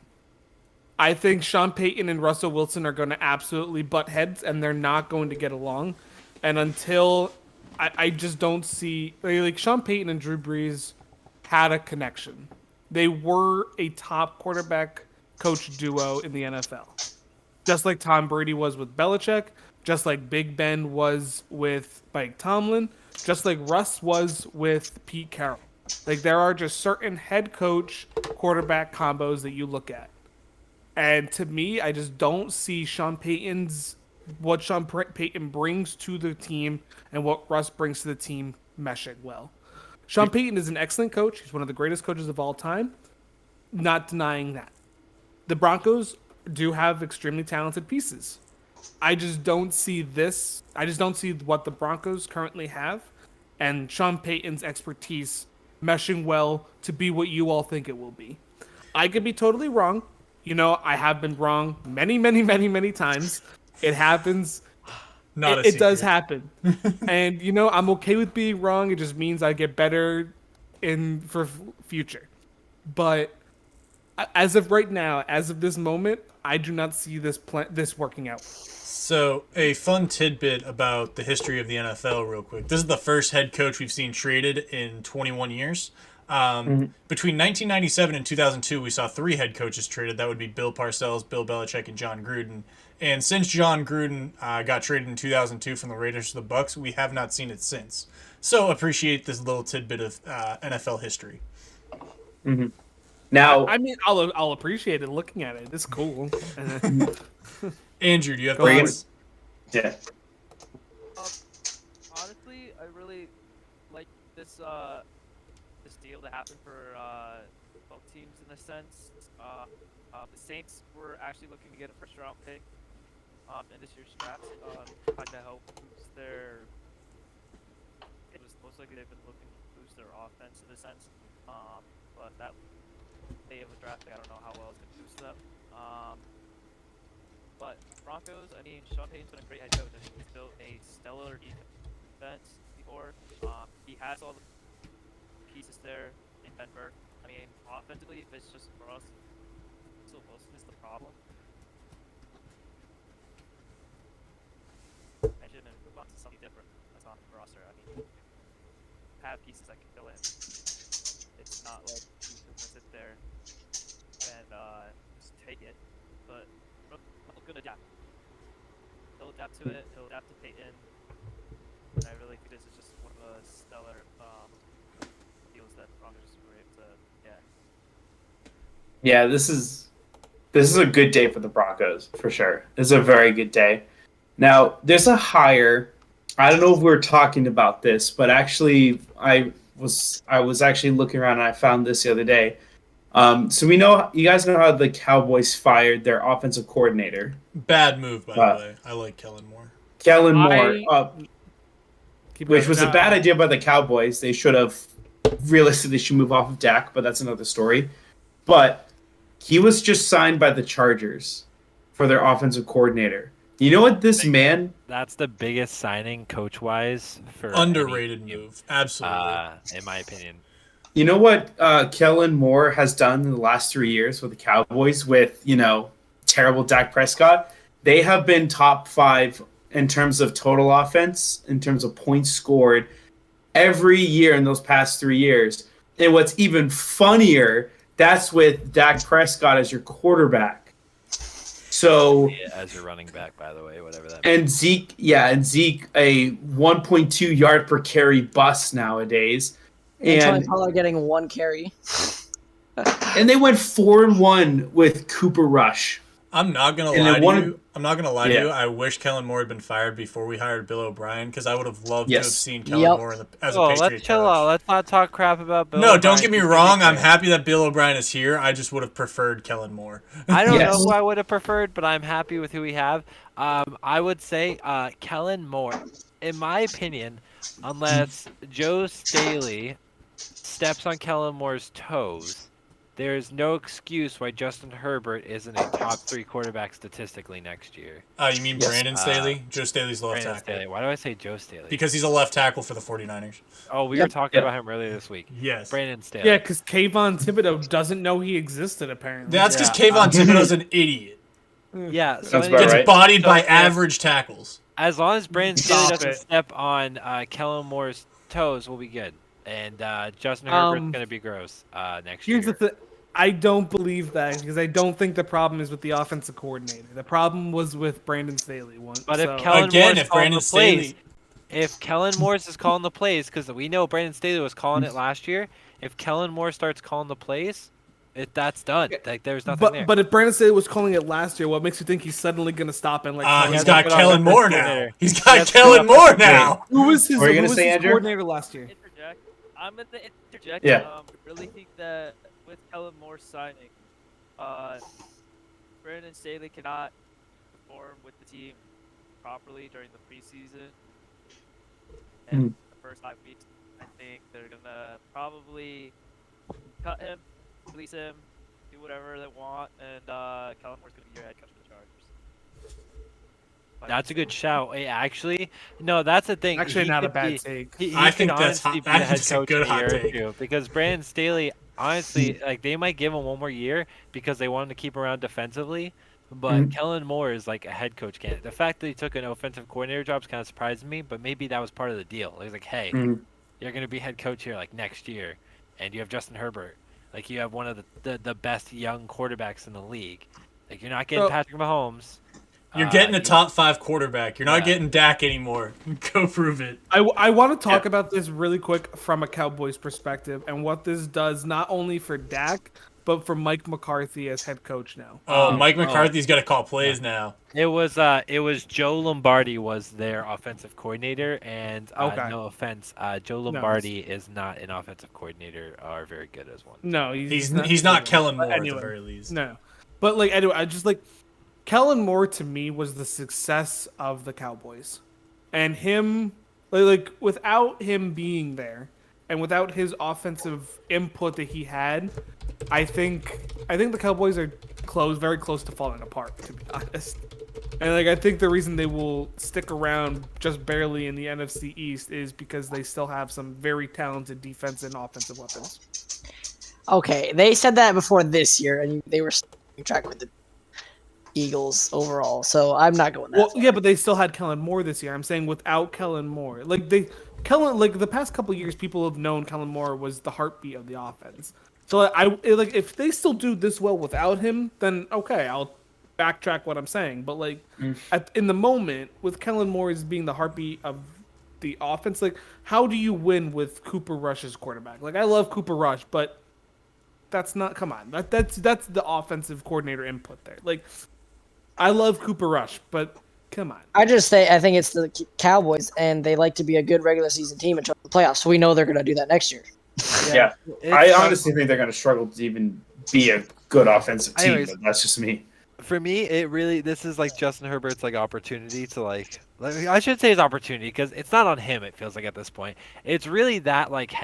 C: I think Sean Payton and Russell Wilson are going to absolutely butt heads, and they're not going to get along. And until I just don't see like Sean Payton and Drew Brees had a connection. They were a top quarterback coach duo in the NFL, just like Tom Brady was with Belichick, just like Big Ben was with Mike Tomlin, just like Russ was with Pete Carroll. Like there are just certain head coach quarterback combos that you look at. And to me, I just don't see what Sean Payton brings to the team and what Russ brings to the team meshing well. Sean Payton is an excellent coach. He's one of the greatest coaches of all time. Not denying that. The Broncos do have extremely talented pieces. I just don't see this. I just don't see what the Broncos currently have and Sean Payton's expertise meshing well to be what you all think it will be. I could be totally wrong. I have been wrong many, many, many, many times. It happens. It does happen. And, I'm okay with being wrong. It just means I get better for future. But as of right now, as of this moment, I do not see this working out.
F: So, a fun tidbit about the history of the NFL real quick. This is the first head coach we've seen traded in 21 years. Between 1997 and 2002, we saw 3 head coaches traded. That would be Bill Parcells, Bill Belichick, and John Gruden. And since John Gruden got traded in 2002 from the Raiders to the Bucks, we have not seen it since. So appreciate this little tidbit of NFL history.
B: Mm-hmm. Now,
C: I mean, I'll appreciate it looking at it. It's cool.
F: Andrew, do you have thoughts?
B: Yeah.
H: Honestly, I really like this deal that happened for both teams in a sense. The Saints were actually looking to get a first-round pick in this year's draft, kind of help boost their. It was most likely they've been looking to boost their offense in a sense, but that they have a draft pick. I don't know how well it's going to boost them. But Broncos, I mean, Sean Payton's been a great head coach. I think he's built a stellar defense before. He has all the pieces there in Denver. I mean, offensively, if it's just Russell Wilson is the problem, direction and move on to something different that's on the roster. I mean, have pieces that can fill in. It's not like he's gonna sit there and just take it, but he'll gonna adapt. He'll adapt to it. He'll adapt to Payton. And I really think this is just one of the stellar deals that the Broncos were able to get.
B: Yeah, this is a good day for the Broncos for sure. This is a very good day. Now, there's a hire. I don't know if we were talking about this, but actually, I was actually looking around and I found this the other day. So you guys know how the Cowboys fired their offensive coordinator.
F: Bad move, by the way. I like Kellen Moore.
B: Kellen Moore, which was a bad idea by the Cowboys. They should have realistically should move off of Dak, but that's another story. But he was just signed by the Chargers for their offensive coordinator. You know what this man?
A: That's the biggest signing coach-wise for
F: Underrated move, absolutely.
A: In my opinion.
B: You know what Kellen Moore has done in the last 3 years with the Cowboys with, terrible Dak Prescott? They have been top 5 in terms of total offense, in terms of points scored every year in those past 3 years. And what's even funnier, that's with Dak Prescott as your quarterback. So
A: as your running back, by the way, whatever that
B: means. Zeke, a 1.2 yard per carry bust nowadays.
E: And Pollard getting 1 carry.
B: And they went 4-1 with Cooper Rush.
F: I'm not gonna lie to you. to you. I wish Kellen Moore had been fired before we hired Bill O'Brien because I would have loved to have seen Kellen Moore as a Patriot.
A: Let's chill out. Let's not talk crap about Bill.
F: No, don't get me wrong. I'm happy that Bill O'Brien is here. I just would have preferred Kellen Moore.
A: I don't know who I would have preferred, but I'm happy with who we have. I would say Kellen Moore, in my opinion, unless Joe Staley steps on Kellen Moore's toes, there's no excuse why Justin Herbert isn't a top 3 quarterback statistically next year.
F: You mean Brandon Staley? Joe Staley's left tackle.
A: Staley. Why do I say Joe Staley?
F: Because he's a left tackle for the 49ers.
A: Oh, we were talking about him earlier this week.
F: Yes.
A: Brandon Staley.
C: Yeah, because Kayvon Thibodeau doesn't know he existed, apparently.
F: That's because Kayvon Thibodeau's an idiot.
A: Yeah.
B: So
F: gets bodied by average tackles.
A: As long as Brandon Staley doesn't step on Kellen Moore's toes, we'll be good. And Justin Herbert's going to be gross next year.
C: Here's the thing. I don't believe that because I don't think the problem is with the offensive coordinator. The problem was with Brandon Staley.
A: But if Kellen Moore's is calling the plays, because we know Brandon Staley was calling it last year, if Kellen Moore starts calling the plays, that's done. Like there's nothing there.
C: But if Brandon Staley was calling it last year, what makes you think he's suddenly going to stop and
F: he's got Kellen Moore now. He's got Kellen Moore now.
C: Who was his coordinator last year?
H: I'm going to interject.
B: Yeah.
H: I really think that with Kellen Moore signing, Brandon Staley cannot perform with the team properly during the preseason. And the first 5 weeks, I think they're going to probably cut him, release him, do whatever they want, and Kellen Moore's going to be your head coach for the Chargers.
A: That's a good shout. Actually, no, that's the thing.
C: Actually, not a bad take.
F: I think that's a good hot take.
A: Because Brandon Staley, honestly, they might give him 1 more year because they want him to keep around defensively. But Kellen Moore is like a head coach candidate. The fact that he took an offensive coordinator job is kind of surprising me, but maybe that was part of the deal. He's like, hey, you're going to be head coach here next year, and you have Justin Herbert. You have one of the best young quarterbacks in the league. You're not getting Patrick Mahomes.
F: You're getting a top 5 quarterback. You're not getting Dak anymore. Go prove it.
C: I want to talk about this really quick from a Cowboys perspective and what this does not only for Dak, but for Mike McCarthy as head coach now.
F: Mike McCarthy's got to call plays now.
A: It was Joe Lombardi was their offensive coordinator, and no offense, Joe Lombardi is not an offensive coordinator or very good as one.
C: No,
F: he's not Kellen Moore at the very least.
C: No, but anyway, I just Kellen Moore to me was the success of the Cowboys, and him without him being there and without his offensive input that he had, I think the Cowboys are very close to falling apart, to be honest. And I think the reason they will stick around just barely in the NFC East is because they still have some very talented defense and offensive weapons.
E: Okay, they said that before this year, and they were keeping track with it. Eagles overall. So I'm not going that.
C: Well,
E: far.
C: yeah, but they still had Kellen Moore this year. I'm saying without Kellen Moore, like the past couple of years, people have known Kellen Moore was the heartbeat of the offense. So if they still do this well without him, then okay, I'll backtrack what I'm saying. But in the moment, with Kellen Moore as being the heartbeat of the offense, like how do you win with Cooper Rush as quarterback? Like I love Cooper Rush, but that's not. Come on, that's the offensive coordinator input there. Like I love Cooper Rush, but come on.
E: I think it's the Cowboys, and they like to be a good regular season team and try the playoffs. So we know they're going to do that next year.
B: Yeah. I honestly think they're going to struggle to even be a good offensive team,
A: Anyways,
B: but that's just me.
A: For me, this is like Justin Herbert's like opportunity to I should say his opportunity because it's not on him. It feels like at this point, it's really that like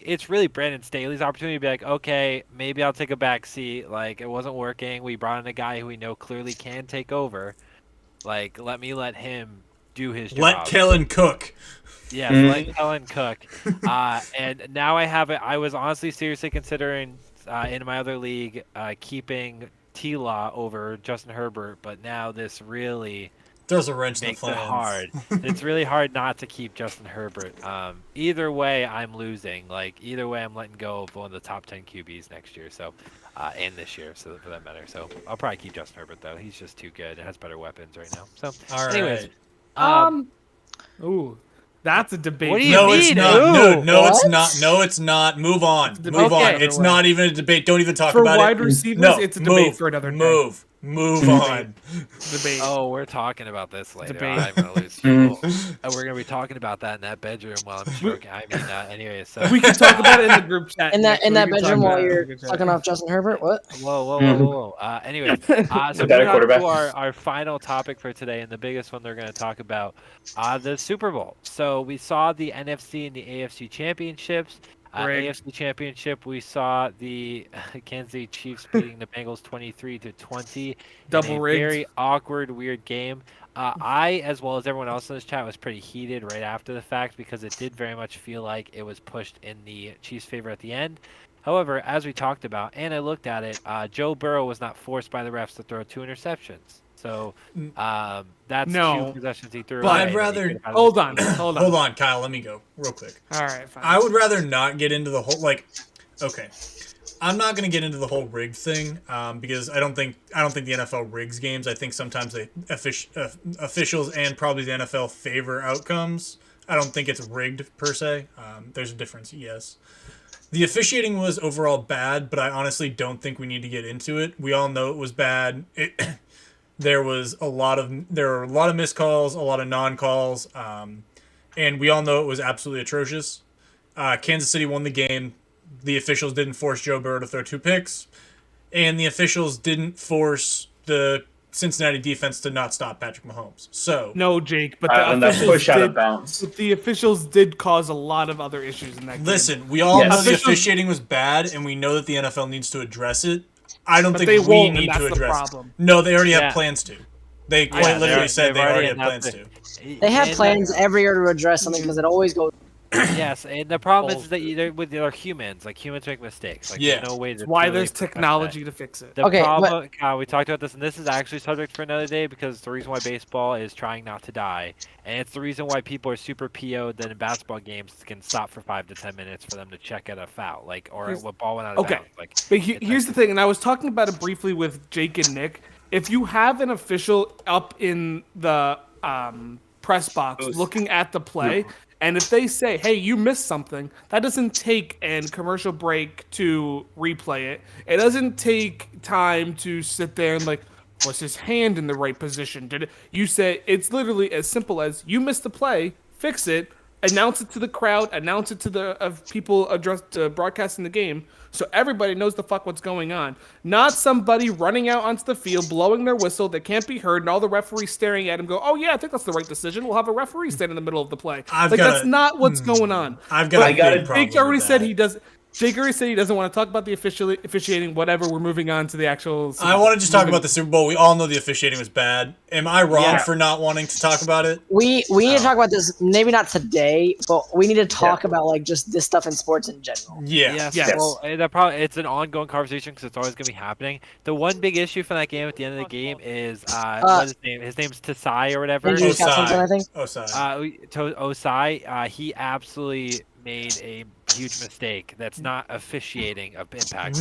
A: it's really Brandon Staley's opportunity to be like, okay, maybe I'll take a back seat. Like it wasn't working. We brought in a guy who we know clearly can take over. Like let him do his job.
F: Let Kellen cook.
A: Yeah, let Kellen cook. And now I have it. I was honestly seriously considering in my other league keeping T-Law over Justin Herbert, but now this really
F: throws a wrench in the
A: makes it
F: plans.
A: hard. It's really hard not to keep Justin Herbert. Either way, I'm losing. Like either way, I'm letting go of one of the top 10 QBs next year. So, and this year, so for that matter. So I'll probably keep Justin Herbert though. He's just too good. It has better weapons right now. So,
F: All
A: anyways,
F: right.
C: Ooh, that's a debate.
A: What do you
F: No,
A: mean?
F: it's not. No,
E: What?
F: it's not. No, it's not. Move on. Move on.
A: Okay.
F: It's not even a debate. Don't even talk
C: For
F: about
C: wide
F: it.
C: receivers,
F: No,
C: it's a debate
F: move,
C: for another day.
F: Move on.
C: Debate.
A: Oh, we're talking about this later.
C: Debate.
A: I'm gonna lose people. And we're gonna be talking about that in that bedroom while I'm stroking. I mean, anyway. So
C: We can talk about it in the group chat.
E: In that
C: Nick. We can talk
E: bedroom
C: about
E: while
C: it in the
E: you're
C: group chat.
E: sucking off Justin Herbert. What?
A: whoa. Anyway, so
B: better
A: moving on
B: quarterback.
A: to our final topic for today, and the biggest one they're going to talk about, the Super Bowl. So we saw the NFC and the AFC championships.
C: Right.
A: AFC championship, we saw the Kansas City Chiefs beating the Bengals 23-20.
C: Double
A: in a
C: rigged.
A: very awkward, weird game. I, as well as everyone else in this chat, was pretty heated right after the fact because it did very much feel like it was pushed in the Chiefs' favor at the end. However, as we talked about, and I looked at it, Joe Burrow was not forced by the refs to throw 2 interceptions. So that's
C: No.
A: 2 possessions he threw.
F: But
A: away
F: I'd
A: that he
F: rather-
A: could have had
C: Hold
A: in the
C: on.
A: game.
F: Hold on, Kyle. Let me go real quick.
C: All right, fine.
F: I would rather not get into the whole okay. I'm not going to get into the whole rig thing because I don't think the NFL rigs games. I think sometimes officials and probably the NFL favor outcomes. I don't think it's rigged per se. There's a difference, yes. The officiating was overall bad, but I honestly don't think we need to get into it. We all know it was bad. There were a lot of missed calls, a lot of non-calls, and we all know it was absolutely atrocious. Kansas City won the game. The officials didn't force Joe Burrow to throw 2 picks, and the officials didn't force the Cincinnati defense to not stop Patrick Mahomes. So
C: No, Jake, but
B: And that push out of bounds.
C: the officials did cause a lot of other issues in that game.
F: listen, we all
B: Yes.
F: know the
C: Officials-
F: officiating was bad, and we know that the NFL needs to address it. I don't
C: But
F: think
C: they
F: we
C: won't, and
F: need
C: that's
F: to
C: the
F: address
C: problem.
F: it. No, they already
A: Yeah.
F: have plans to. They
A: Yeah,
F: quite literally
A: they've
F: said they already have
A: announced
F: plans to.
A: it.
E: They have
A: And
E: plans every year to address something because it always goes.
A: Yes, and the problem is that they're humans. Like humans make mistakes. Like
F: Yeah.
A: there's no way to.
C: That's why
A: really
C: there's
A: prevent that.
C: technology to fix it.
A: The
E: Okay,
A: problem, we talked about this, and this is actually subject for another day because the reason why baseball is trying not to die, and it's the reason why people are super PO'd that in basketball games can stop for 5 to 10 minutes for them to check at a foul, or
C: Here's-
A: what ball went out of
C: Okay.
A: bounds. Like,
C: But
A: it's
C: here's the thing, and I was talking about it briefly with Jake and Nick. If you have an official up in the press box looking at the play, and if they say, hey, you missed something, that doesn't take a commercial break to replay it. It doesn't take time to sit there and was his hand in the right position? You say it's literally as simple as you missed the play, fix it, announce it to the crowd, announce it to the people broadcasting the game, so everybody knows the fuck what's going on. Not somebody running out onto the field, blowing their whistle that can't be heard, and all the referees staring at him go, oh yeah, I think that's the right decision. We'll have a referee stand in the middle of the play. That's not what's going on.
F: I've got a big problem
C: Jake already
F: with
C: said
F: that.
C: he does. Jake said he doesn't want to talk about the officiating. Whatever, we're moving on to the actual.
F: I want to just talk about the Super Bowl. We all know the officiating was bad. Am I wrong for not wanting to talk about it?
E: We need to talk about this. Maybe not today, but we need to talk about like just this stuff in sports in general.
F: Yeah.
C: Yes.
A: Well, it's an ongoing conversation because it's always going to be happening. The one big issue for that game at the end of the game is what's his name? His name's Tasai or whatever.
E: Andrew's got something, I think.
F: Osai.
A: He absolutely made a huge mistake. That's not officiating of impact.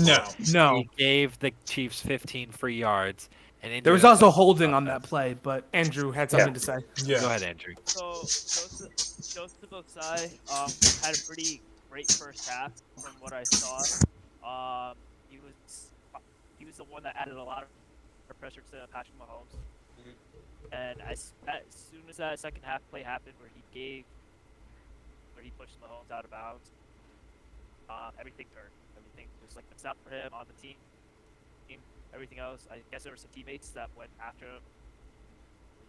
F: No.
A: He gave the Chiefs 15 free yards. And
C: There was also holding on that play, but Andrew had something to say.
F: Yeah.
A: Go ahead, Andrew.
H: So Joseph Osai had a pretty great first half from what I saw. He was the one that added a lot of pressure to Patrick Mahomes. And as soon as that second half play happened, where he pushed Mahomes out of bounds, everything turned. Everything just like it's not for him on the team. Everything else, I guess there were some teammates that went after him,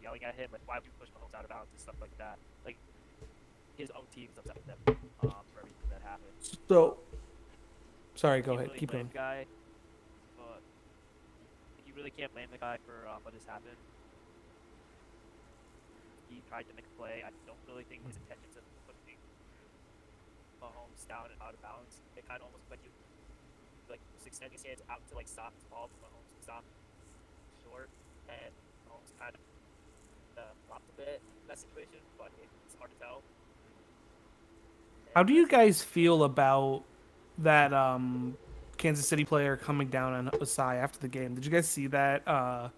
H: yelling at him like, "Why would you push Mahomes out of bounds?" and stuff like that. Like his own team's upset with him for everything that happened.
C: So, sorry, go
H: You
C: ahead,
H: really
C: keep
H: blame
C: going.
H: the guy, but you really can't blame the guy for what has happened. He tried to make a play. I don't really think his intentions of putting Mahomes down and out of bounds. It kind of almost like you was extending his hands out to like stop the ball, but Mahomes was stopped short, and Mahomes kind of flopped a bit in that situation, but it's hard to tell.
C: How do you guys feel about that Kansas City player coming down on Osai after the game? Did you guys see that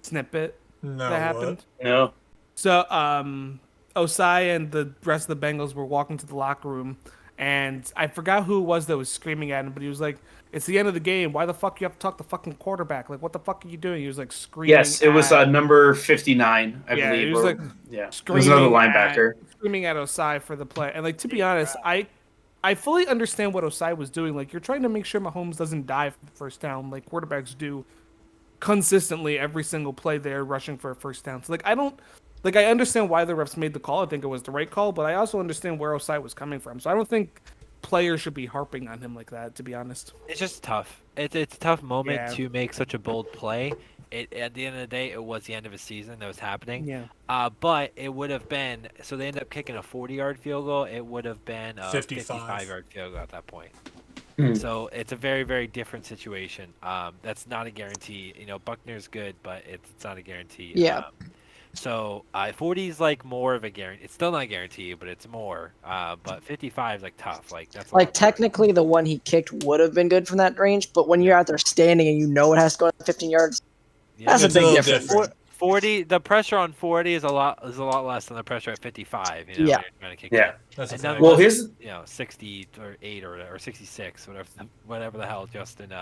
C: snippet
F: No.
C: that happened?
B: No.
C: So Osai and the rest of the Bengals were walking to the locker room, and I forgot who it was that was screaming at him, but he was like, "It's the end of the game. Why the fuck you have to talk to fucking quarterback? Like, what the fuck are you doing?" He was like screaming.
B: Yes, it was number 59, I believe.
C: he was like
B: it was another linebacker.
C: Screaming at Osai for the play. And like, to be honest, I fully understand what Osai was doing. Like, you're trying to make sure Mahomes doesn't die for the first down, like quarterbacks do consistently every single play they're rushing for a first down. So like, I understand why the refs made the call. I think it was the right call, but I also understand where Osai was coming from. So I don't think players should be harping on him like that, to be honest.
A: It's just tough. It's a tough moment
C: Yeah.
A: to make such a bold play. At the end of the day, it was the end of a season that was happening.
C: Yeah.
A: But it would have been, so they ended up kicking a 40-yard field goal. It would have been a 55-yard field goal at that point. So it's a very, very different situation. That's not a guarantee. You know, Buckner's good, but it's not a guarantee.
E: Yeah.
A: So 40 is like more of a guarantee. It's still not a guarantee, but it's more. But 55 is like tough. Like that's a lot
E: Like
A: more.
E: technically, the one he kicked would have been good from that range, but when you're out there standing and you know it has to go 15 yards, that's a
F: It's a
E: big
F: little
E: difference.
F: different.
A: 40. The pressure on 40 is a lot less than the pressure at 55. You know,
E: Yeah.
A: when you're trying to kick
B: Yeah.
A: it.
F: That's a
A: And now
F: fact.
B: Well,
A: Justin,
B: his
A: 60 or 8 or 66, whatever the hell Justin.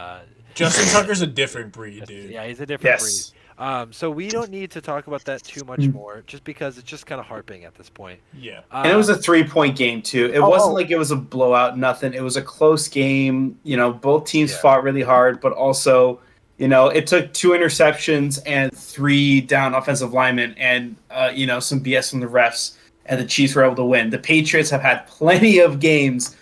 F: Justin Tucker's a different breed, dude.
A: Yeah, he's a different
B: yes.
A: breed. So we don't need to talk about that too much more, just because it's just kind of harping at this point.
F: Yeah.
B: And it was a 3-point game too. It wasn't like it was a blowout, nothing. It was a close game. You know, both teams fought really hard, but also, you know, it took 2 interceptions and 3 down offensive linemen and, you know, some BS from the refs, and the Chiefs were able to win. The Patriots have had plenty of games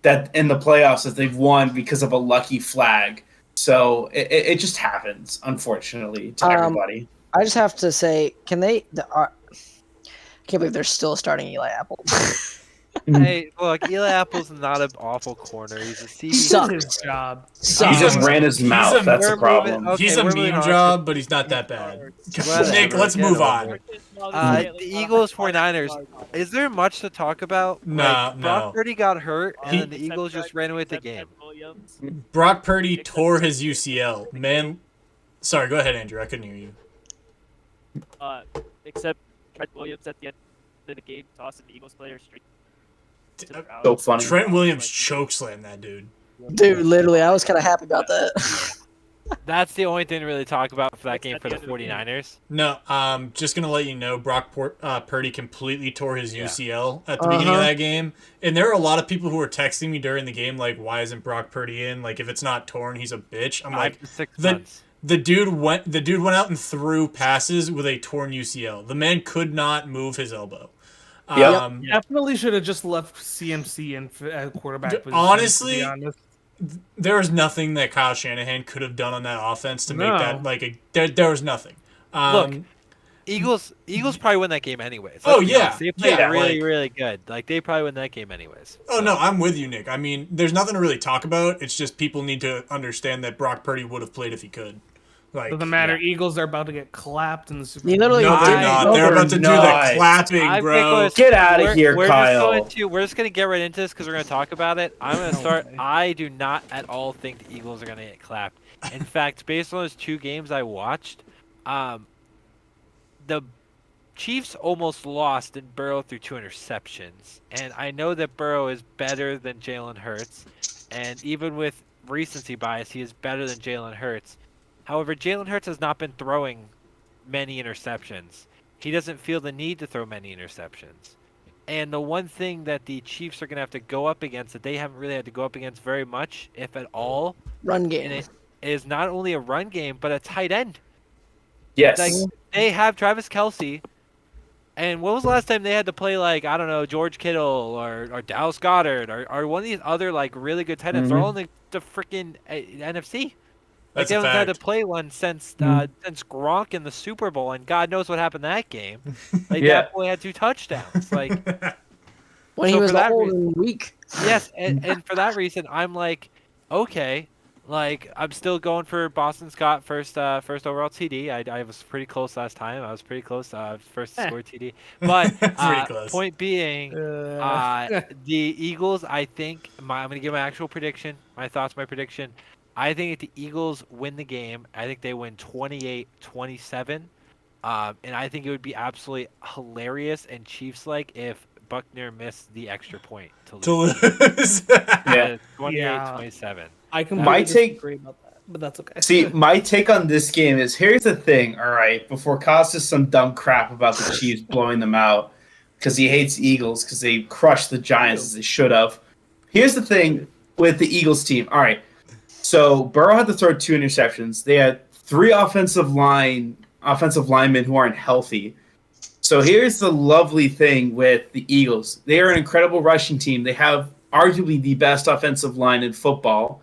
B: that in the playoffs that they've won because of a lucky flag. So it just happens, unfortunately, to everybody.
E: I just have to say, can they? I can't believe they're still starting Eli Apple.
A: Hey, look, Eli Apple's not an awful corner. He's a CB.
C: Suck his job.
B: He just ran his mouth. That's the problem.
F: He's a meme job, but he's not that bad. Nick, let's move on.
A: The Eagles 49ers. Is there much to talk about?
F: No.
A: Brock Purdy got hurt, and then the Eagles just ran away with the game.
F: Brock Purdy tore his UCL. Man, sorry, go ahead, Andrew. I couldn't hear you.
H: Except Trent Williams at the end of the game tossing the Eagles player straight to the ground.
B: So funny.
F: Trent Williams chokeslammed that dude.
E: Dude, literally, I was kind of happy about that.
A: That's the only thing to really talk about for that game for the 49ers.
F: No, just going to let you know, Brock Purdy completely tore his UCL at the beginning of that game. And there are a lot of people who were texting me during the game, like, why isn't Brock Purdy in? Like, if it's not torn, he's a bitch. I'm like,
A: 6 months.
F: the dude went out and threw passes with a torn UCL. The man could not move his elbow. Um,
C: Definitely should have just left CMC in at quarterback position.
F: honestly,
C: to be honest.
F: there was nothing that Kyle Shanahan could have done on that offense to make
C: No.
F: that like a. There was nothing.
A: Look, Eagles probably win that game anyways.
F: Oh,
A: Let's be
F: yeah.
A: honest. They played
F: Yeah,
A: really
F: like-
A: really good. Like they probably win that game anyways.
F: Oh no, I'm with you, Nick. I mean, there's nothing to really talk about. It's just people need to understand that Brock Purdy would have played if he could. Like,
C: Doesn't matter. Eagles are about to get clapped in the Super
E: You
C: Bowl.
E: literally
F: no, they're
E: did.
F: not.
B: No,
F: They're about to do
B: they're
F: the
B: not.
F: clapping,
A: I think
F: bro.
A: let's-
B: Get out of here,
A: we're
B: Kyle.
A: we're just gonna get right into this because we're gonna talk about it. I'm gonna start. I do not at all think the Eagles are gonna get clapped. In fact, based on those 2 games I watched, the Chiefs almost lost and Burrow threw 2 interceptions. And I know that Burrow is better than Jalen Hurts, and even with recency bias, he is better than Jalen Hurts. However, Jalen Hurts has not been throwing many interceptions. He doesn't feel the need to throw many interceptions. And the one thing that the Chiefs are going to have to go up against that they haven't really had to go up against very much, if at all,
E: Run
A: and
E: game.
A: it is not only a run game, but a tight end.
B: Yes.
A: Like, they have Travis Kelce, and when was the last time they had to play, like, I don't know, George Kittle or Dallas Goddard or one of these other, like, really good tight ends? They're all in the freaking NFC. Like,
F: That's
A: they
F: a
A: haven't had to
F: fact.
A: play one since Gronk in the Super Bowl, and God knows what happened that game. Like,
B: Yeah.
A: that boy had 2 touchdowns. Like,
E: When he
A: so
E: was
A: for that
E: old
A: reason-
E: and weak.
A: yes, and for that reason, I'm like, okay, like, I'm still going for Boston Scott first overall TD. I was pretty close last time. I was pretty close first to score TD. But
F: Pretty close.
A: point being, the Eagles, I think, I'm going to give my actual prediction, my thoughts, my prediction. I think if the Eagles win the game, I think they win 28-27. And I think it would be absolutely hilarious and Chiefs-like if Buckner missed the extra point to
F: To
A: lose.
F: lose.
B: Yeah.
A: 28-27.
C: I can
B: My take-
C: disagree about that, but that's okay.
B: See, my take on this game is here's the thing, all right, before Kyle says some dumb crap about the Chiefs blowing them out because he hates the Eagles because they crushed the Giants as they should have. Here's the thing with the Eagles team. All right, so Burrow had to throw 2 interceptions. They had 3 offensive linemen who aren't healthy. So here's the lovely thing with the Eagles. They are an incredible rushing team. They have arguably the best offensive line in football.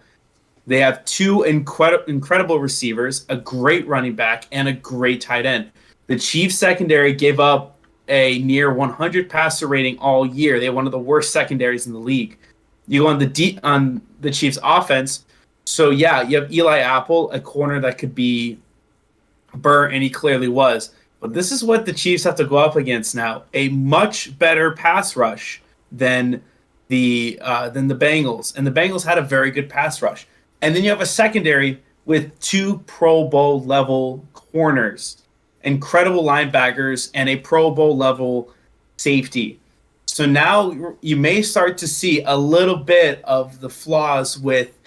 B: They have 2 incredible receivers, a great running back, and a great tight end. The Chiefs secondary gave up a near 100 passer rating all year. They have one of the worst secondaries in the league. You go on the Chiefs offense. So yeah, you have Eli Apple, a corner that could be burnt, and he clearly was. But this is what the Chiefs have to go up against now: a much better pass rush than the Bengals, and the Bengals had a very good pass rush. And then you have a secondary with 2 Pro Bowl level corners, incredible linebackers, and a Pro Bowl level safety. So now you may start to see a little bit of the flaws with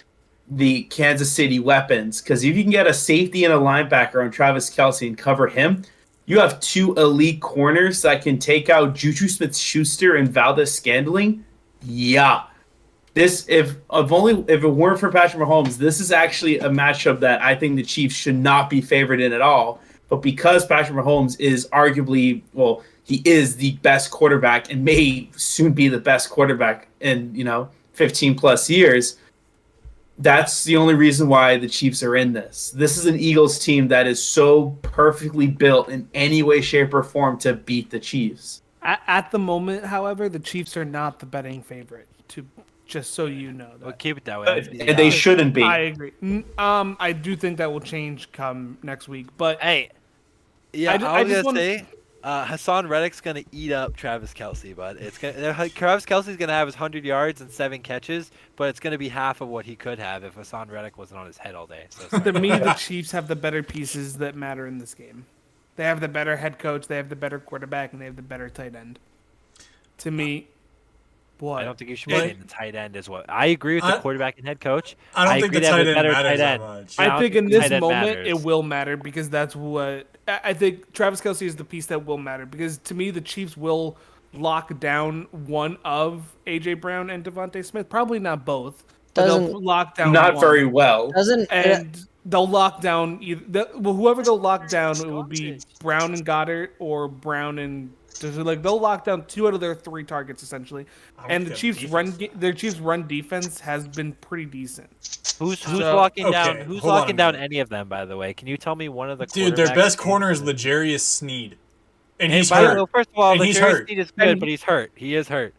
B: the Kansas City weapons, because if you can get a safety and a linebacker on Travis Kelce and cover him, you have 2 elite corners that can take out Juju Smith-Schuster and Valdez-Scantling. Yeah. If it weren't for Patrick Mahomes, this is actually a matchup that I think the Chiefs should not be favored in at all. But because Patrick Mahomes is arguably, he is the best quarterback and may soon be the best quarterback in 15 plus years, that's the only reason why the Chiefs are in this. This is an Eagles team that is so perfectly built in any way, shape, or form to beat the Chiefs.
C: At the moment, however, the Chiefs are not the betting favorite. Just so you know that.
A: We'll keep it that way.
B: And they shouldn't be.
C: I agree. I do think that will change come next week. But
A: Hey, yeah,
C: I
A: I was
C: just
A: gonna
C: wanna-
A: say, Hassan Reddick's gonna eat up Travis Kelce, but Travis Kelce's gonna have his 100 yards and 7 catches, but it's gonna be half of what he could have if Hassan Reddick wasn't on his head all day. So
C: to me, the Chiefs have the better pieces that matter in this game. They have the better head coach, they have the better quarterback, and they have the better tight end. To me, what?
A: I don't think you should be saying the tight end is what. I agree with the quarterback and head coach.
F: I don't think
A: agree
F: the
A: they have
F: tight
A: a
F: end
A: better
F: matters
A: tight
F: that
A: end.
F: much.
C: I
A: don't
C: think in
A: the
C: this
A: tight end
C: moment
A: matters.
C: it will matter because that's what I think. Travis Kelce is the piece that will matter because to me the Chiefs will lock down one of AJ Brown and Devontae Smith. Probably not both. But they'll
E: Doesn't-
C: lock down
B: Not
C: one.
B: very well.
E: Doesn't
C: And they'll lock down whoever they'll lock down. It will be Brown and Goddard or Brown and Just like they'll lock down 2 out of their 3 targets essentially, and the
F: Yeah,
C: Chiefs'
F: defense.
C: run defense has been pretty decent.
A: Who's
C: So-
A: locking down?
F: Okay,
A: Who's
F: hold on a
A: locking down
F: minute.
A: any of them? By the way, can you tell me one of the
F: Dude, their
A: quarterbacks
F: best
A: names
F: corner is
A: for the-
F: L'Jarius Sneed. And
A: Hey,
F: he's
A: by the
F: hurt.
A: way, first of all,
F: And he's
A: L'Jarius
F: hurt.
A: Sneed is good,
C: And-
A: but he's hurt. He is hurt.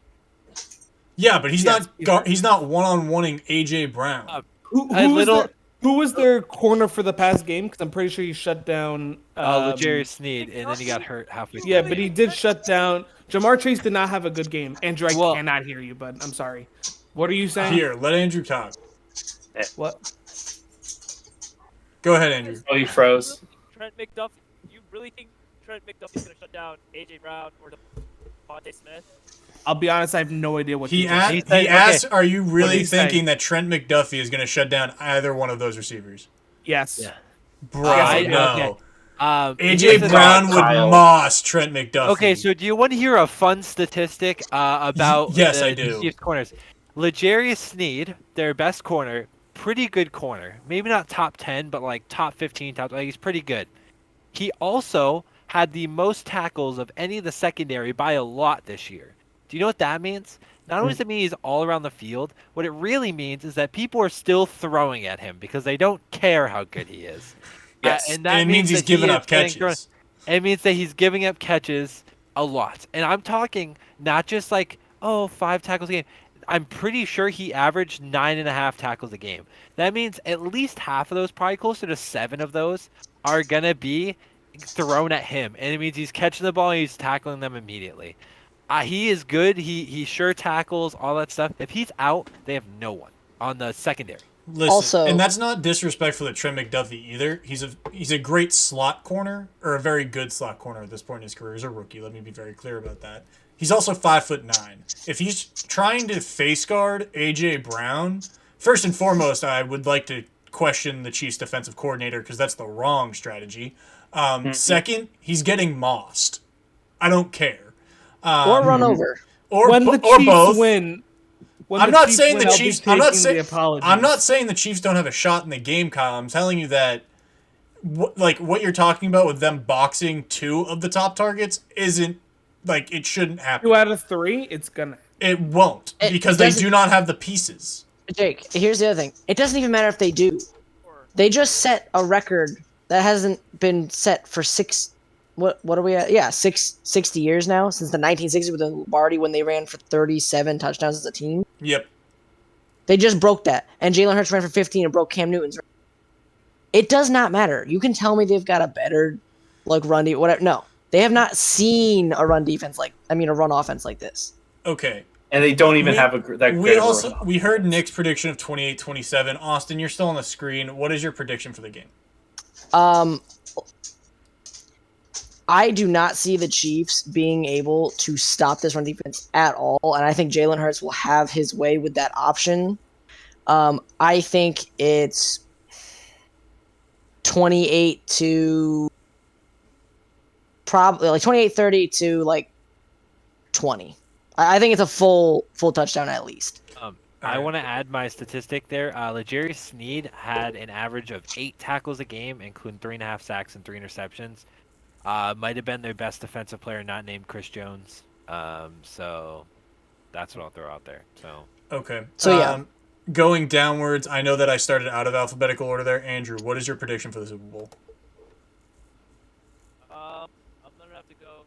F: Yeah, but he's
C: Yes,
F: he's not one-on-oneing AJ Brown.
C: Who was their corner for the past game? Because I'm pretty sure he shut down.
A: L'Jarius Sneed, and then he got hurt halfway through.
C: Yeah, but he did shut down. Jamar Chase did not have a good game. Andrew, I
A: Well-
C: cannot hear you, bud. I'm sorry. What are you saying?
F: Here, let Andrew talk.
C: What?
F: Go ahead, Andrew.
B: Oh, you froze.
H: Trent McDuffie. You really think Trent McDuffie's gonna shut down AJ Brown or Devontae Smith?
C: I'll be honest. I have no idea what
F: He
C: just
F: asked,
C: said.
F: he asked, are you
C: What did
F: really
C: he say?
F: thinking that Trent McDuffie is going to shut down either one of those receivers?
C: Yes.
A: Yeah.
F: Bro,
A: I-
F: no.
A: okay.
F: AJ
A: listen,
F: Brown would
B: Kyle.
F: moss Trent McDuffie.
A: Okay, so do you want to hear a fun statistic about
F: Yes,
A: the
F: I do.
A: Chiefs corners? L'Jarius Sneed, their best corner, pretty good corner. Maybe not top 10, but like top 15, like he's pretty good. He also had the most tackles of any of the secondary by a lot this year. Do you know what that means? Not only does it mean he's all around the field, what it really means is that people are still throwing at him because they don't care how good he is.
B: Yes,
A: and that
F: and it means he's
A: that he
F: giving
A: is
F: up
A: getting
F: catches.
A: thrown- It means that he's giving up catches a lot. And I'm talking not just like, 5 tackles a game. I'm pretty sure he averaged 9.5 tackles a game. That means at least half of those, probably closer to 7 of those, are going to be thrown at him. And it means he's catching the ball and he's tackling them immediately. He is good. He sure tackles, all that stuff. If he's out, they have no one on the secondary.
F: Listen,
E: Also-
F: and that's not disrespectful to Trent McDuffie either. He's a great slot corner, or a very good slot corner at this point in his career. He's a rookie. Let me be very clear about that. He's also 5'9". If he's trying to face guard AJ Brown, first and foremost, I would like to question the Chiefs' defensive coordinator because that's the wrong strategy. Second, he's getting mossed. I don't care.
E: Or run over.
F: Or
C: When the
F: or
C: Chiefs
F: both.
C: win, when
F: I'm
C: the
F: not
C: Chiefs
F: saying
C: win,
F: the
C: I'll be
F: Chiefs. I'm not
C: taking
F: saying.
C: the apologies.
F: I'm not saying the Chiefs don't have a shot in the game, Kyle. I'm telling you that, what you're talking about with them boxing 2 of the top targets isn't like it shouldn't happen.
C: 2 out of 3. It's gonna.
F: It won't
E: It
F: because they
E: doesn't-
F: do not have the pieces.
E: Jake, here's the other thing. It doesn't even matter if they do. They just set a record that hasn't been set for 60 years now, since the 1960s with the Lombardi when they ran for 37 touchdowns as a team.
F: Yep.
E: They just broke that. And Jalen Hurts ran for 15 and broke Cam Newton's record. It does not matter. You can tell me they've got a better run defense, whatever. No. They have not seen a run offense like this.
F: Okay.
B: And they don't even have that
F: We
B: great of a
F: also
B: run.
F: we heard Nick's prediction of 28-27. Austin, you're still on the screen. What is your prediction for the game?
E: I do not see the Chiefs being able to stop this run defense at all, and I think Jalen Hurts will have his way with that option. I think it's 28 to probably 28-30 to 20. I think it's a full touchdown at least.
A: I want to add my statistic there. L'Jarius Sneed had an average of 8 tackles a game, including 3.5 sacks and 3 interceptions. Might have been their best defensive player, not named Chris Jones. So that's what I'll throw out there. So
F: Okay.
E: So, yeah.
F: Going downwards, I know that I started out of alphabetical order there. Andrew, what is your prediction for the Super Bowl?
H: I'm gonna have to go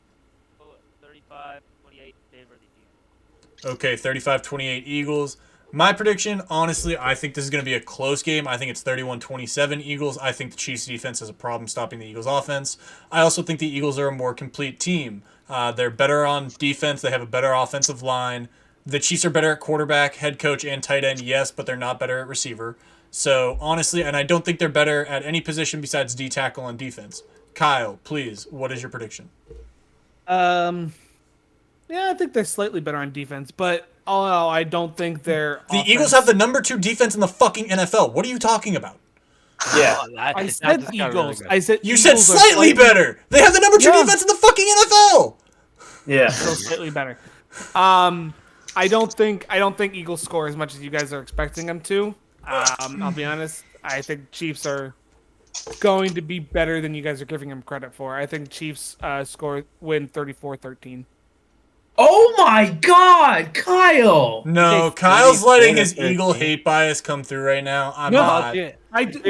H: 35-28 favor of the Eagles.
F: Okay, 35-28 Eagles. My prediction, honestly, I think this is going to be a close game. I think it's 31-27 Eagles. I think the Chiefs' defense has a problem stopping the Eagles' offense. I also think the Eagles are a more complete team. They're better on defense. They have a better offensive line. The Chiefs are better at quarterback, head coach, and tight end, yes, but they're not better at receiver. So, honestly, and I don't think they're better at any position besides D-tackle on defense. Kyle, please, what is your prediction?
C: Yeah, I think they're slightly better on defense, but I don't think they're.
F: The Eagles have the number 2 defense in the fucking NFL. What are you talking about?
B: Yeah.
C: I said Eagles. I said
F: You
C: Eagles
F: said
C: are
F: slightly better. They have the number 2
C: Yeah.
F: defense in the fucking NFL.
B: Yeah.
C: So slightly better. I don't think Eagles score as much as you guys are expecting them to. I'll be honest. I think Chiefs are going to be better than you guys are giving him credit for. I think Chiefs win 34-13.
B: Oh my God, Kyle!
F: No,
A: You say
F: Kyle's letting his
A: 34-13.
F: Eagle hate bias come through right now. I'm
C: No,
F: not.
A: Dude,
F: Steve,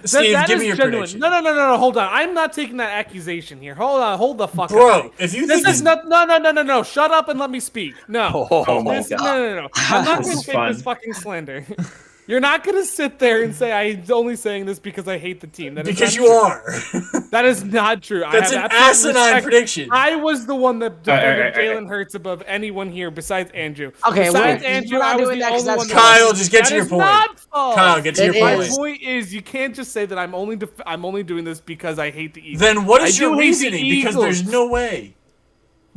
C: that
F: give
C: is
F: me your
C: genuine.
F: prediction.
C: No, hold on. I'm not taking that accusation here. Hold the fuck
F: Bro,
C: up.
F: if you
C: This
F: think
C: is not no. Shut up and let me speak. No.
B: Oh my
C: This,
B: God.
C: no. I'm not
B: This
C: gonna
B: is
C: take
B: fun.
C: this fucking slander. You're not gonna sit there and say I'm only saying this because I hate the team. That is
F: because
C: not
F: you
C: true.
F: are.
C: That is not true.
F: That's
C: I
F: an
C: have absolute
F: asinine
C: respect.
F: prediction.
C: I was the one that defended
B: Alright.
C: Jalen Hurts above anyone here besides Andrew.
E: Okay,
C: besides
E: we're
C: Andrew,
E: not
C: I was
E: doing
C: the
E: that 'cause
C: only
E: that's
C: one.
F: Kyle, just get
C: that
F: to your
C: is
F: point.
C: Not false.
F: Kyle, get to
E: It
F: your
C: My
F: point.
E: is.
C: point is, you can't just say that I'm only doing this because I hate the Eagles.
F: Then what
C: I
F: is
C: do
F: your
C: hate the
F: reasoning? Because there's
C: Eagles.
F: no way.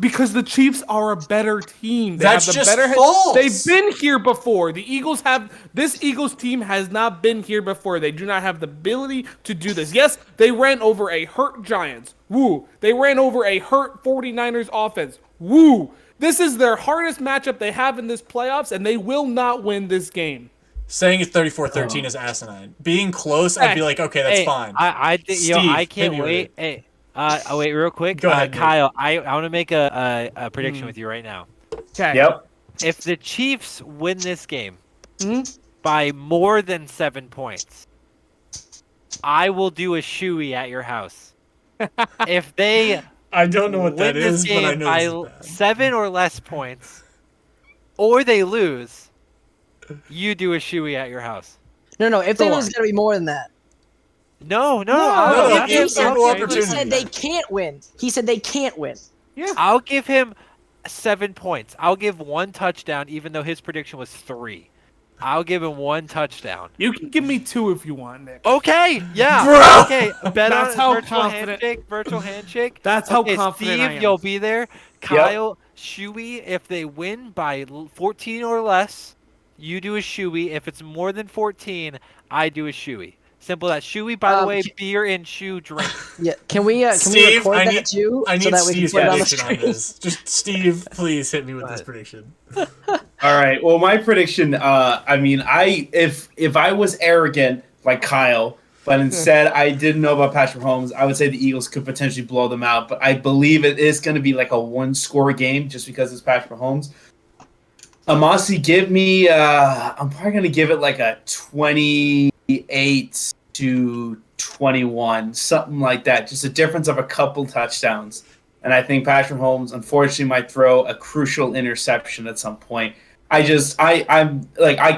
C: Because the Chiefs are a better team. They
F: That's
C: have the
F: just
C: better
F: false.
C: They've been here before. This Eagles team has not been here before. They do not have the ability to do this. Yes, they ran over a hurt Giants. Woo. They ran over a hurt 49ers offense. Woo. This is their hardest matchup they have in this playoffs, and they will not win this game.
F: Saying it's 34-13 is asinine. Being close, I'd be like, okay, that's
A: hey,
F: fine.
A: I think
F: Steve,
A: I
F: hit
A: can't
F: me with
A: wait.
F: it.
A: Hey, wait, real quick.
F: Go ahead, Nick.
A: Kyle. I want to make a prediction with you right now.
C: Okay.
B: Yep.
A: If the Chiefs win this game
C: Hmm?
A: by more than 7 points, I will do a shoey at your house. If they
F: I don't know what
A: win
F: that is,
A: this
F: but I
A: game
F: know
A: by
F: this is bad.
A: 7 or less points, or they lose, you do a shoey at your house.
E: No. If they
C: Go
E: lose, it's gonna be more than that.
A: No.
F: no,
A: I'll
F: he
A: give
F: said
A: him-
F: no
A: okay.
E: He
F: opportunity.
E: said they can't win. He said they can't win.
A: I'll give him 7 points. I'll give 1 touchdown, even though his prediction was 3. I'll give him 1 touchdown.
C: You can give me 2 if you want, Nick.
A: Okay, yeah.
F: Bro!
A: Okay, bet
C: That's
A: on
C: how
A: virtual
C: confident-
A: handshake. Virtual handshake.
C: That's how
A: Okay,
C: confident
A: Steve,
C: I am.
A: you'll be there. Kyle, shoey. If they win by 14 or less, you do a shoey. If it's more than 14, I do a shoey. Simple as shoey. By the way, beer and shoe drink.
E: Yeah. Can we
F: Steve,
E: record
F: I
E: that
F: need,
E: too
F: I need
E: so that we can
F: Steve's
E: put it on the
F: prediction on
E: screen?
F: this. Just Steve, please hit me with this prediction.
B: All right. Well, my prediction. I mean, if I was arrogant like Kyle, but instead I didn't know about Patrick Mahomes, I would say the Eagles could potentially blow them out. But I believe it is going to be like a 1-score game just because it's Patrick Mahomes. Amasi, give me. I'm probably going to give it like a 28-21, something like that. Just a difference of a couple touchdowns. And I think Patrick Mahomes, unfortunately, might throw a crucial interception at some point. I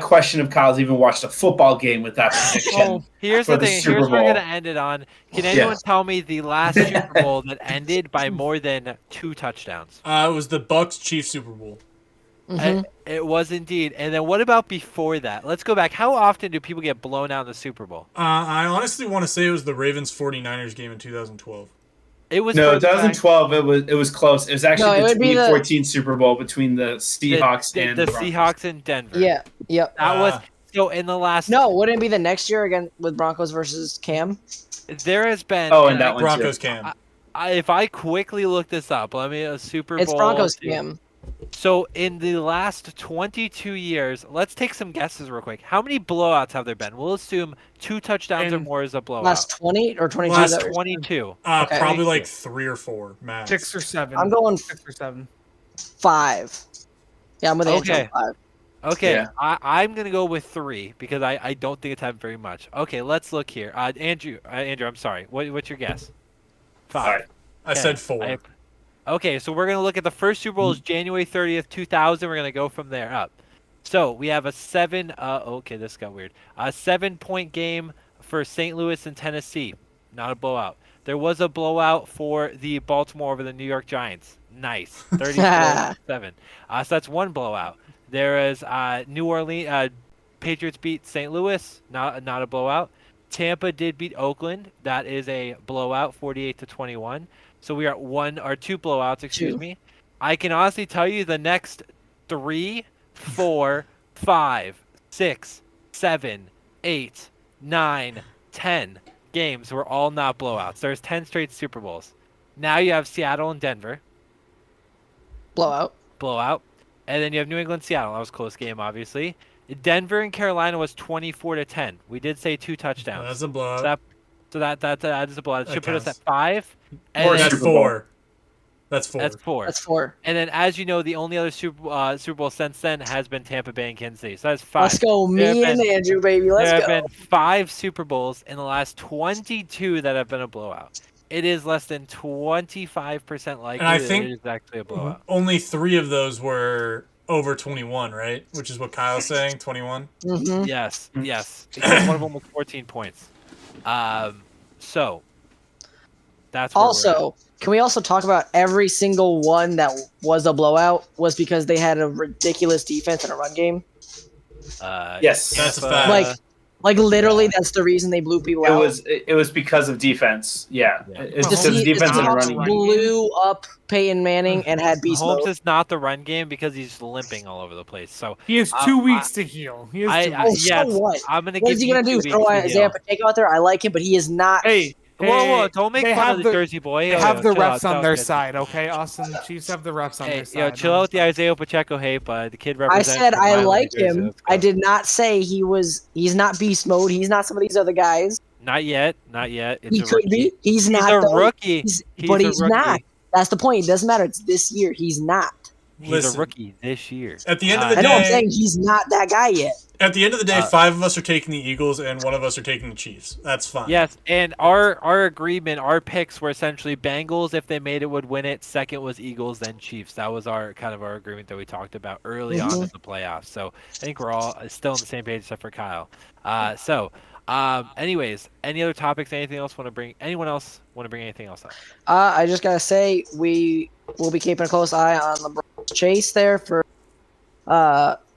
B: question if Kyle's even watched a football game with that prediction.
A: Here's
B: For
A: the
B: the
A: thing.
B: Super
A: Here's what we're
B: Bowl.
A: gonna end it on. Can anyone tell me the last Super Bowl that ended by more than 2 touchdowns?
F: It was the Bucks Chiefs Super Bowl.
A: It was indeed. And then what about before that? Let's go back. How often do people get blown out in the Super Bowl?
F: I honestly want to say it was the Ravens 49ers game in 2012.
A: It was
B: No,
A: for the fact-
B: 2012. It was close. It was
E: No,
B: actually
E: it
B: the
E: would be the-
B: 2014 Super Bowl between the Seahawks
A: the
B: and the Broncos.
A: Seahawks in Denver.
E: Yeah. Yep.
A: That was so in the last.
E: No, wouldn't it be the next year again with Broncos versus Cam?
A: There has been.
B: Oh, and that one
F: Broncos
B: too.
F: Cam.
A: If I quickly look this up, let me a Super
E: It's
A: Bowl.
E: Broncos
A: team.
E: Cam.
A: So in the last 22 years, let's take some guesses real quick. How many blowouts have there been? We'll assume 2 touchdowns or
C: And
A: more is a blowout.
E: Last 20 or 22?
F: Last
E: that was-
A: 22.
E: Okay.
F: Probably like 3 or 4 max.
C: 6 or 7.
E: I'm going
C: 6 or 7.
E: 5. Yeah, I'm with Andrew.
A: Okay.
E: 5.
A: Okay,
B: Yeah.
A: I'm gonna go with 3 because I don't think it's happened very much. Okay, let's look here. Andrew, I'm sorry. What's your guess? 5.
B: All right.
F: I said 4.
A: Okay, so we're gonna look at the first Super Bowl is January 30th, 2000. We're gonna go from there up. So we have a 7. Okay, this got weird. A 7-point game for St. Louis and Tennessee. Not a blowout. There was a blowout for the Baltimore over the New York Giants. Nice, 34-7. So that's 1 blowout. There is New Orleans Patriots beat St. Louis. Not a blowout. Tampa did beat Oakland. That is a blowout, 48-21. So we are at 2 blowouts. Excuse me. I can honestly tell you the next 3, 4, 5, 6, 7, 8, 9, 10 games were all not blowouts. There's 10 straight Super Bowls. Now you have Seattle and Denver.
E: Blowout.
A: Blowout. And then you have New England, Seattle. That was a close game, obviously. Denver and Carolina was 24-10. We did say 2 touchdowns.
F: That's a blowout.
A: So So that is a blowout. It
F: That
A: should put us at
F: counts.
A: 5.
F: Or
A: And
F: that's
B: Super Bowl.
F: 4. That's 4.
A: that's 4.
E: That's 4.
A: And then, as you know, the only other Super Bowl since then has been Tampa Bay and Kansas City. So that's 5.
E: Let's go,
A: There
E: me
A: have
E: and
A: been-
E: Andrew, baby. Let's
A: there
E: go.
A: have been 5 Super Bowls in the last 22 that have been a blowout. It is less than 25% likely
F: And I
A: that
F: think
A: it is actually a blowout.
F: only 3 of those were over 21, right? Which is what Kyle's saying, 21.
E: Hmm.
A: Yes, yes. Because one of them was 14 points. So that's where we're
E: Also, can we also talk about every single one that was a blowout was because they had a ridiculous defense and a run game?
A: at.
B: Yes.
F: That's a
A: Tampa-
F: fact.
E: Like literally, that's the reason they blew people
B: It
E: out.
B: was because of defense. Yeah,
A: Yeah.
B: it's
C: The
B: because of
C: Seahawks
B: defense and
C: not
B: running.
C: run-
E: blew up Peyton Manning and had beast
A: Mahomes
E: mode.
A: is not the run game because he's limping all over the place. So
C: He has 2 weeks to heal. He has 2
A: I-
E: Oh,
C: weeks.
A: yes,
E: so what?
A: I'm gonna
E: What
A: give
E: is he
A: you
E: gonna
A: 2
E: do?
A: weeks
E: Throw
A: to
E: Isaiah
A: heal.
E: Pacheco out there? I like him, but he is not.
C: Hey,
A: Whoa, don't make
C: they
A: fun
C: have
A: of the
C: the-
A: Jersey boy.
C: They
A: Yo,
C: have the
A: yo, chill
C: refs
A: out,
C: on
A: chill
C: their
A: out, kid.
C: side, okay? Austin, Chiefs have the refs on
A: Hey,
C: their side.
A: yo, chill out with the Isaiah Pacheco hate, but the kid
E: I
A: represents.
E: said
A: the
E: I
A: violent
E: like
A: Jersey.
E: him.
A: Let's go.
E: I did not say he's not beast mode. He's not some of these other guys.
A: Not yet. Not yet. It's
E: He
A: a
E: could
A: rookie.
E: be. He's
A: He's
E: not.
A: a
E: though.
A: rookie.
E: But
A: a
E: he's
A: rookie.
E: not. That's the point. It doesn't matter. It's this year. He's not.
A: He's
F: Listen,
A: a rookie this year.
F: At the end of the
E: I know. I'm
F: day,
E: saying he's not that guy yet.
F: at the end of the day,
A: Uh,
F: 5 of us are taking the Eagles and 1 of us are taking the Chiefs. That's fine.
A: Yes, and our agreement, our picks were essentially Bengals if they made it would win it. Second was Eagles, then Chiefs. That was our agreement that we talked about early on in the playoffs. So I think we're all still on the same page except for Kyle. Anyways, any other topics? Anything else want to bring? Anyone else want to bring anything else up?
E: I just gotta say we will be keeping a close eye on LeBron's chase there for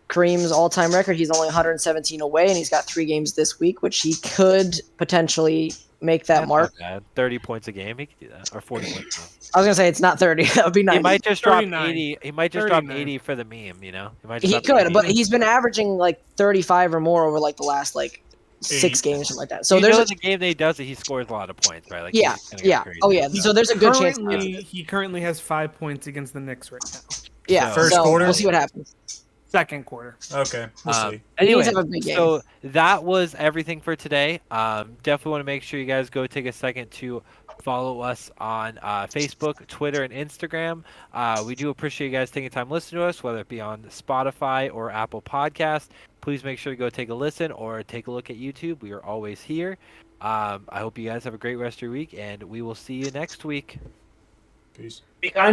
E: Kareem's all-time record. He's only 117 away, and he's got 3 games this week, which he could potentially make that
A: That's
E: mark.
A: not bad. 30 points a game, he could do that, or 40 points. A game.
E: I was gonna say it's not 30. That would be
A: He
E: 90.
A: might just drop
C: 39.
A: 80. He might just drop
C: 39.
A: 80 for the meme. You know, he might. Just
E: He
A: drop
E: could,
A: 80.
E: but he's been averaging like 35 or more over like the last like 6
F: 8.
E: games, something like that. So
A: you
E: there's
A: know
E: a,
A: the game that he does it, he scores a lot of points, right? Like
E: yeah,
A: he's gonna go
E: yeah.
A: crazy.
E: Oh yeah. So there's a good chance.
C: He currently has 5 points against the Knicks right now.
E: Yeah.
F: First
E: so
F: quarter?
E: We'll see what happens.
C: Second quarter.
F: Okay, we'll see.
E: He
A: Anyway,
E: needs to have a big game.
A: so that was everything for today. Definitely want to make sure you guys go take a second to follow us on Facebook, Twitter, and Instagram. We do appreciate you guys taking time listening to us, whether it be on Spotify or Apple Podcast. Please make sure to go take a listen or take a look at YouTube. We are always here. I hope you guys have a great rest of your week, and we will see you next week.
F: Peace.
B: Be kind to